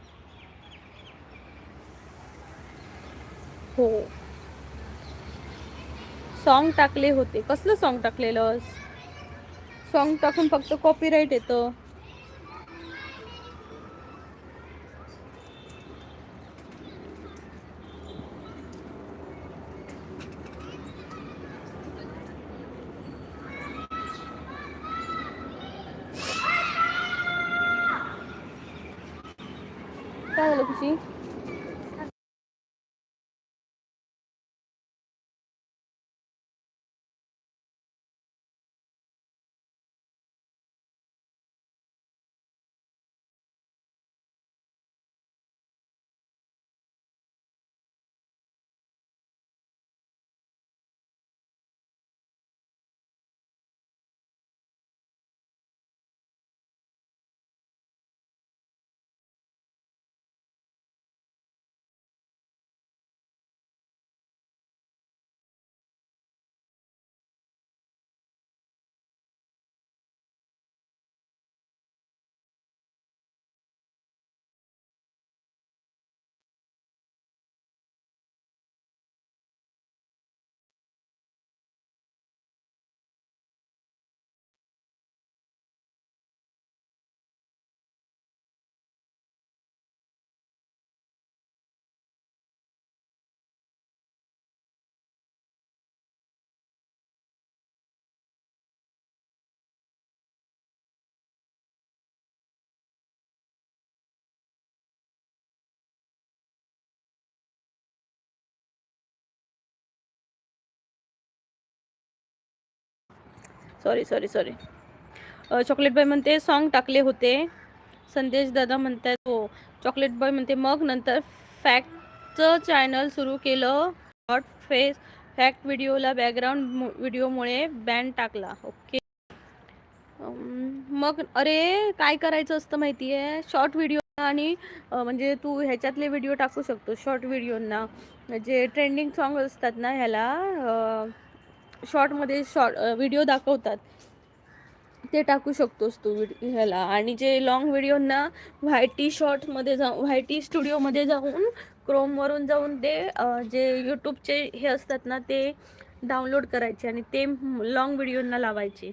हो, सॉन्ग टाकले होते. कसलं सॉन्ग टाकलेलं? सॉन्ग टाकून फक्त कॉपीराईट येतं. काय झालं Khushi? Sorry sorry sorry. Chocolate boy म्हणते सॉन्ग टाकले होते. संदेश दादा म्हणतात हो. चॉकलेट बॉय म्हणते मग नंतर फॅक्टचं चॅनल सुरू केलं. शॉर्ट फेस फॅक्ट व्हिडिओला बॅकग्राऊंड व्हिडिओमुळे बॅन टाकला. ओके. मग अरे काय करायचं असतं माहिती आहे, शॉर्ट व्हिडिओ आणि म्हणजे तू ह्याच्यातले व्हिडिओ टाकू शकतो शॉर्ट व्हिडिओंना, जे ट्रेंडिंग सॉन्ग असतात ना ह्याला शॉर्टमध्ये व्हिडिओ दाखवतात ते टाकू शकतोस तू ह्याला. आणि जे लॉंग व्हिडिओंना व्हायटी शॉर्टमध्ये व्हायटी स्टुडिओमध्ये जाऊन क्रोमवरून जाऊन ते जे यूट्यूबचे हे असतात ना ते डाउनलोड करायचे आणि ते लॉंग व्हिडिओंना लावायचे.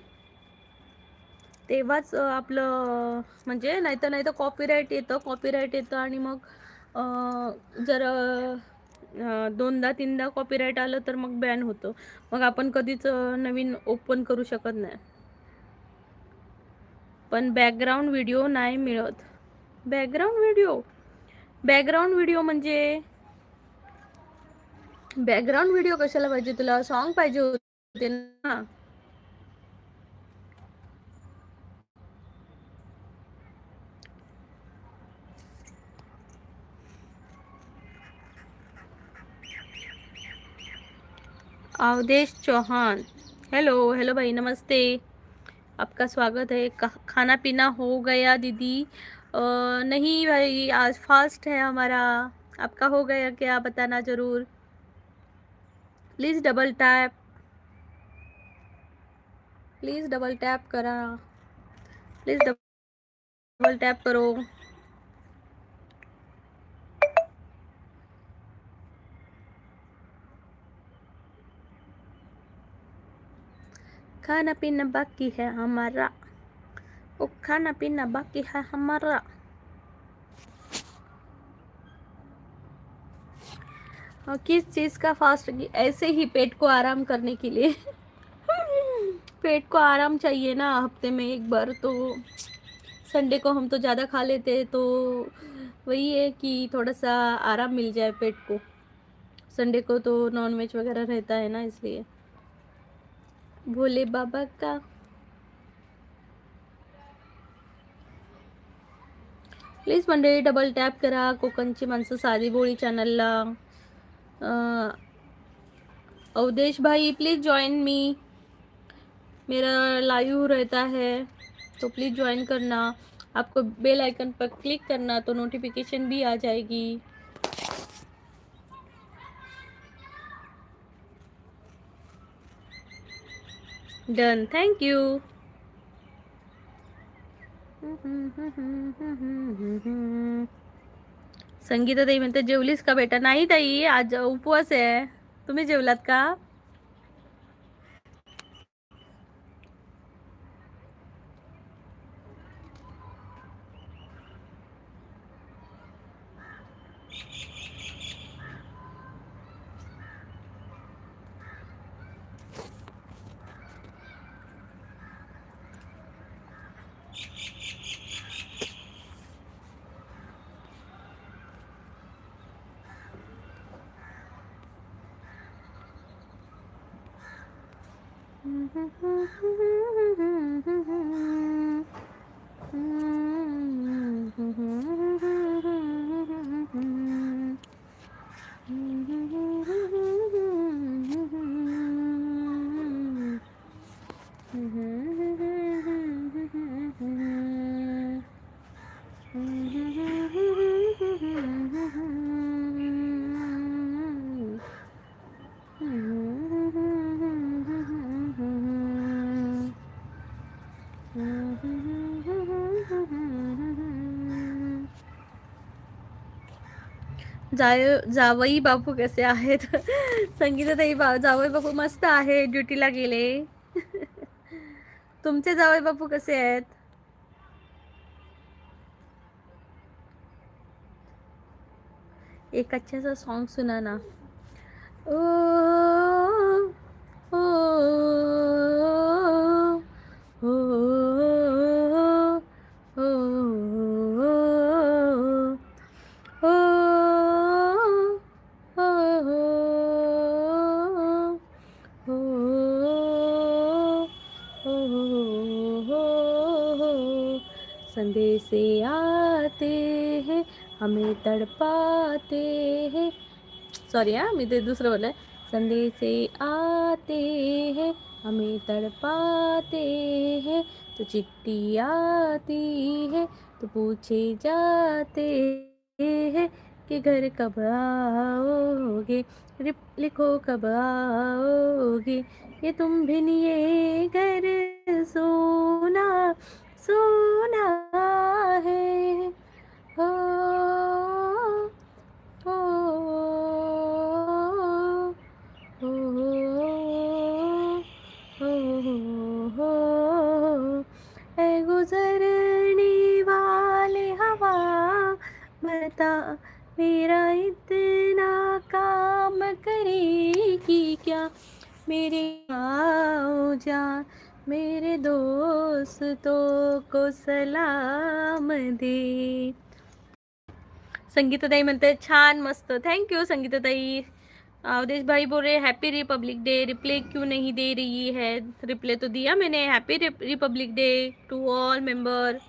तेव्हाच आपलं म्हणजे नाही तर कॉपीराईट येतं आणि मग जर दोनदा तीनदा कॉपीराईट आलं तर मग बॅन होतं. मग आपण कधीच नवीन ओपन करू शकत नाही. पण बॅकग्राऊंड व्हिडिओ नाही मिळत. बॅकग्राऊंड व्हिडिओ म्हणजे बॅकग्राऊंड व्हिडिओ कशाला पाहिजे तुला? सॉन्ग पाहिजे होते ना. अवधेश चौहान, हेलो हेलो भाई, नमस्ते, आपका स्वागत है. खाना पीना हो गया दीदी? नहीं भाई, आज फास्ट है हमारा. आपका हो गया क्या? बताना ज़रूर. प्लीज़ डबल टैप करा. प्लीज़ डबल टैप करो. खाना पीना बाकी है हमारा. ओ खाना पीना बाकी है हमारा. किस चीज़ का फास्ट? ऐसे ही पेट को आराम करने के लिए. पेट को आराम चाहिए ना, हफ्ते में एक बार तो. संडे को हम तो ज़्यादा खा लेते हैं, तो वही है कि थोड़ा सा आराम मिल जाए पेट को. संडे को तो नॉनवेज वगैरह रहता है ना, इसलिए. भोले बाबा का. प्लीज मंडळी डबल टॅप करा. कोकणची माणसं साधी बोळी चॅनलला. अवधेश भाई प्लीज़ ज्वाइन मी. मेरा लाइव रहता है तो प्लीज़ ज्वाइन करना. आपको बेल आइकन पर क्लिक करना तो नोटिफिकेशन भी आ जाएगी। Done, thank you. संगीता ताई म्हणते जेवलीस का बेटा? नाही ताई, आज उपवास आहे. तुम्ही जेवलात का? जावई बापू कसे आहेत? संगीताताई जावई बापू मस्त आहे, ड्युटीला गेले. तुमचे जावई बापू कसे आहेत? एक अच्छा सा सॉन्ग सुना ना. ओ ओ ओ ओ संदेशे आते हैं हमें तड़पाते हैं. सॉरी हा, मी ते दुसरं बोलले. संदेशे आते हैं हमें तड़पाते हैं, तो चिट्ठी आती है तो पूछे जाते हैं कि घर कब आओगे, लिखो कब आओगे, ये तुम भी ये घर सोना सोना है. हो हो हो ऐ गुजरने वाले हवा, बता मेरा इतना काम करेगी क्या, मेरे आओ जा मेरे दोस्तों को सलाम दे. संगीताताई म्हणते छान मस्त. Thank you संगीताताई. अवधेश भाई बोल रहे हैप्पी रिपब्लिक डे, रिप्ले क्यों नहीं दे रही है? रिप्ले तो दिया मैंने. Happy republic day to all member.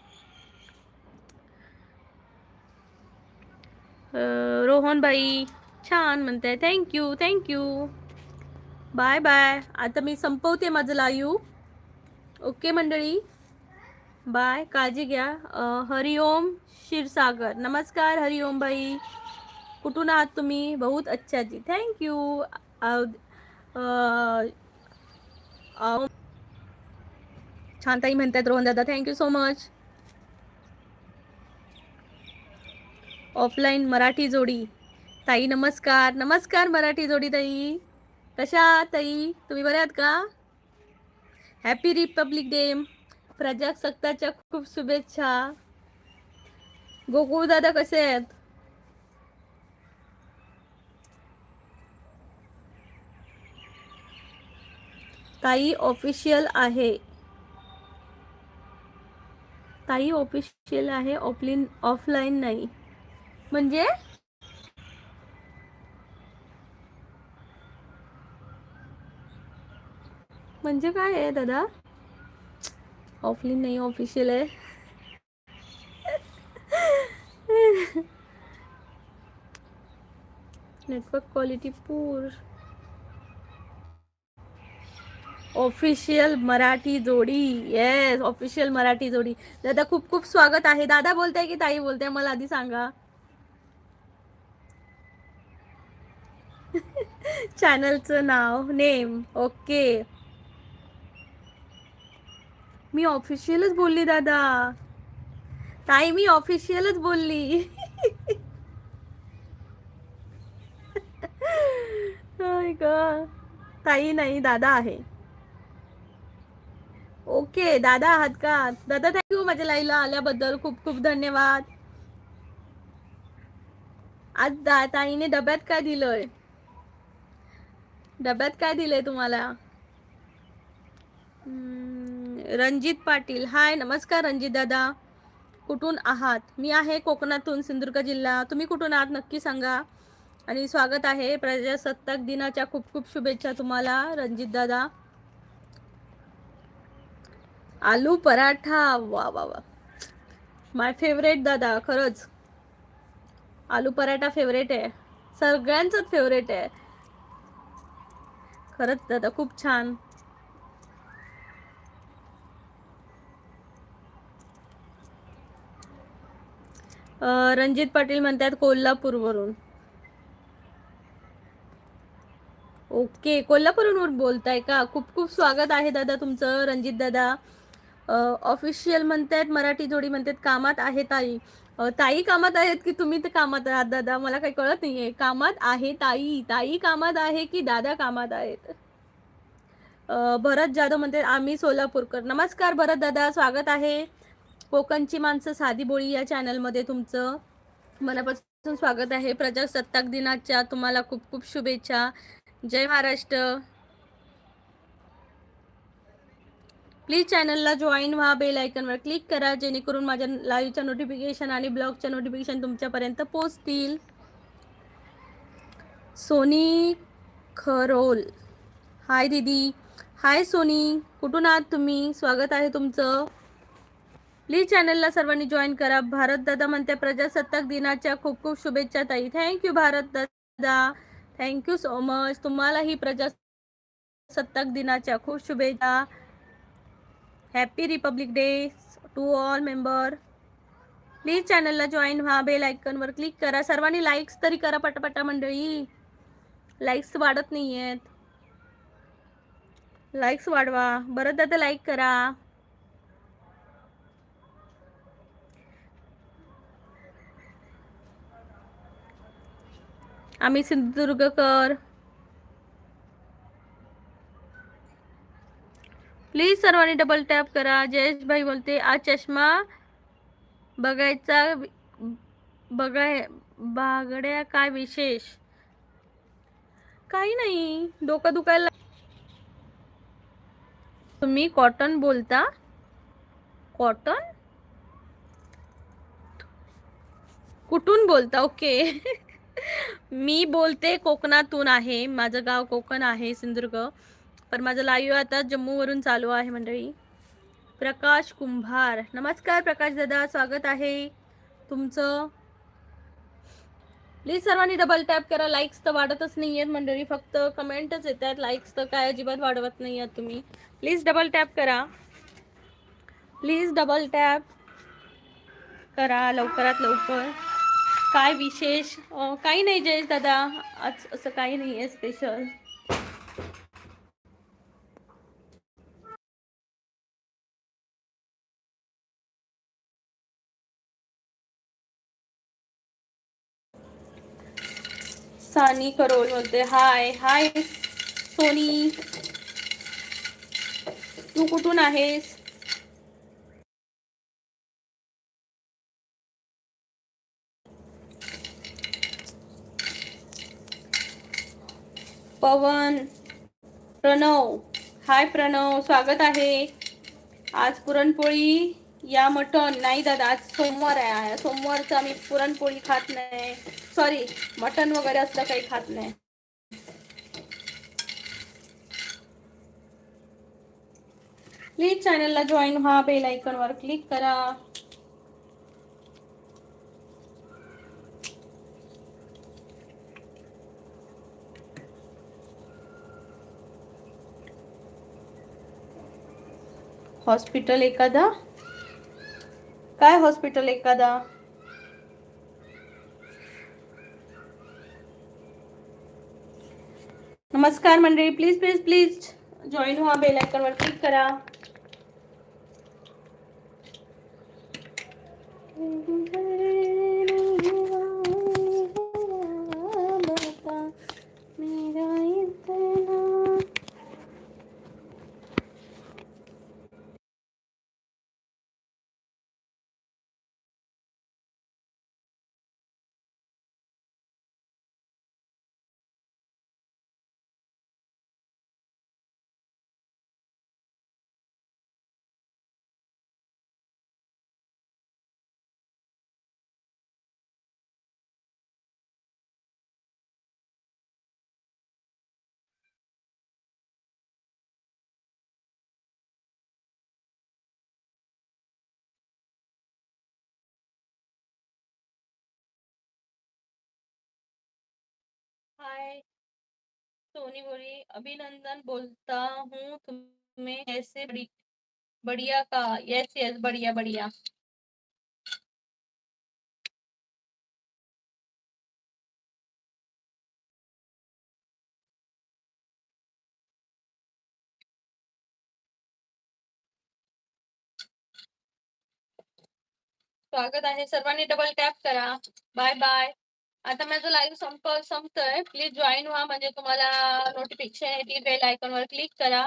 Rohan भाई छान म्हणताय. Thank you thank you. Bye bye. आता मी संपवते माझं लाईव्ह. ओके मंडळी, बाय, काळजी घ्या. हरिओम क्षीरसागर, नमस्कार हरिओम भाई, कुठून आहात तुम्ही? बहुत अच्छा जी, थँक्यू. छान ताई म्हणतात रोहन दादा, thank you so much. Offline Marathi जोडी ताई, नमस्कार नमस्कार मराठी जोडी ताई. कशा आहात ताई? तुम्ही बऱ्या आहात का? Happy republic day. प्रजासत्ताकच्या खूप शुभेच्छा. गोकुळ दादा कसे आहेत? ताई ऑफिशियल आहे. ताई ऑफिशियल आहे, ऑफलाईन नाही. म्हणजे म्हणजे काय आहे दादा? ऑफलाईन नाही, ऑफिशियल आहे. नेटवर्क क्वालिटी पूर. ऑफिशियल मराठी जोडी. येस, ऑफिशियल मराठी जोडी. दादा खूप खूप स्वागत आहे. दादा बोलताय की ताई बोलताय मला आधी सांगा. चॅनलचं नाव, नेम. ओके, मी ऑफिशियलच बोलली दादा. ताई मी ऑफिशियलच बोलली. होय का? ताई नाही, दादा आहे. ओके, दादा आहात का? दादा थँक्यू माझ्या लाईव्हला आल्याबद्दल. खूप खूप धन्यवाद. आज ताईने डब्यात काय दिलंय? डब्यात काय दिलंय तुम्हाला? रणजित पाटील, हाय, नमस्कार रणजित दादा. कुठून आहात? मी आहे कोकणातून, सिंधुदुर्ग जिल्हा. तुम्ही कुठून आहात नक्की सांगा. आणि स्वागत आहे. प्रजासत्ताक दिनाच्या खूप खूप शुभेच्छा तुम्हाला रणजित दादा. आलू पराठा, वा वा वा, माय फेवरेट दादा. खरंच आलू पराठा फेवरेट आहे, सगळ्यांचंच फेवरेट आहे. खरंच दादा खूप छान. रणजित पाटील म्हणतात कोल्हापूरवरून. ओके, कोल्हापूरवरून बोलताय का? खूप खूप स्वागत आहे दादा तुमचं रणजित दादा. ऑफिशियल म्हणतात मराठी जोडी म्हणतात कामात आहे ताई. ताई कामात आहेत की तुम्ही तर कामात आहात दादा? मला काही कळत नाहीये. कामात आहे ताई, ताई कामात आहे की दादा कामात आहेत? भरत जाधव म्हणते आम्ही सोलापूरकर. नमस्कार भरत दादा, स्वागत आहे. कोकणची माणसं साधी बोळी या चॅनलमध्ये तुमचं मनापासून स्वागत आहे. प्रजासत्ताक दिनाच्या तुम्हाला खूप खूप शुभेच्छा. जय महाराष्ट्र. प्लीज चॅनलला जॉईन व्हा, बेल आयकॉनवर क्लिक करा जेणेकरून माझ्या लाईव्हच्या नोटिफिकेशन आणि ब्लॉगच्या नोटिफिकेशन तुमच्यापर्यंत पोहोचतील. सोनी खरोल, हाय दीदी. हाय सोनी, कुठून आहात तुम्ही? स्वागत आहे तुमचं. प्लीज चॅनलला सर्वांनी जॉईन करा. भारत दादा म्हणते प्रजासत्ताक दिनाच्या खूप खूप शुभेच्छा ताई. थँक्यू भारत दादा, थँक्यू सो मच. तुम्हालाही प्रजासत्ताक दिनाच्या खूप शुभेच्छा. Happy republic day to all member. Please चॅनलला जॉईन व्हा, बेल आयकॉनवर क्लिक करा. सर्वांनी लाईक्स तरी करा पटापटा मंडळी. लाईक्स वाढत नाही आहेत. लाईक्स वाढवा. बरं दादा लाईक करा. आम्ही सिंधुदुर्गकर. प्लीज सर्वांनी डबल टॅप करा. जयेश भाई बोलते आज चष्मा बघायचा बागड्या काय विशेष? काही नाही, डोकं दुखायला. तुम्ही कॉटन बोलता? कॉटन कुठून बोलता? ओके. मी बोलते कोकणातून आहे. माझं गाव कोकण आहे, सिंधुदुर्ग. पण माझं लाईव्ह आता जम्मूवरून चालू आहे मंडळी. प्रकाश कुंभार, नमस्कार प्रकाश दादा, स्वागत आहे तुमचं. प्लीज सर्वांनी डबल टॅप करा. लाईक्स तर वाढतच नाही आहेत मंडळी, फक्त कमेंटच येत आहेत. लाईक्स तर काय अजिबात वाढवत नाही आहात तुम्ही. प्लीज डबल टॅप करा. प्लीज डबल टॅप करा लवकरात लवकर. काय विशेष? काही नाही जयेश दादा, आज असं काही नाही आहे स्पेशल. सानी करोल बोलते हाय. हाय सोनी, तू कुठून आहेस? पवन, प्रणव, हाय प्रणव, स्वागत आहे. आज पुरणपोळी या मटण नाही दादा, आज सोमवार आहे. सोमवारचं आम्ही पुरणपोळी खात नाही, सॉरी मटण वगैरे असलं काही खात नाही. प्लीज चॅनलला जॉईन व्हा, बेल आयकॉनवर क्लिक करा. हॉस्पिटल एखादा, काय हॉस्पिटल एखादा? नमस्कार मंडळी, प्लीज प्लीज प्लीज जॉईन व्हा, बेल आयकॉनवर क्लिक करा. हाय सोनी बोली, अभिनंदन बोलता हूँ तुम्हें, ऐसे बढ़िया का? यस यस, बढ़िया बढ़िया. स्वागत आहे, सर्वांनी डबल टॅप करा. Bye bye. आता माझं लाईव्ह संपतोय. प्लीज जॉईन व्हा, म्हणजे तुम्हाला नोटिफिकेशन येतील. बेल आयकॉनवर क्लिक करा.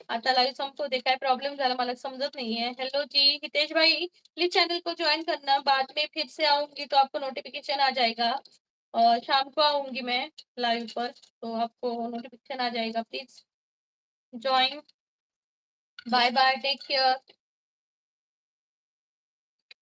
आता लाइव संपो दे. काय प्रॉब्लम झाला मला समझत नहीं है. हेलो जी हितेश भाई, प्लीज चैनल को ज्वाइन करना. बाद में फिर से आऊंगी तो आपको नोटिफिकेशन आ जाएगा. शाम को आऊंगी मैं लाइव पर, तो आपको नोटिफिकेशन आ जाएगा. Please join. Bye bye, take care.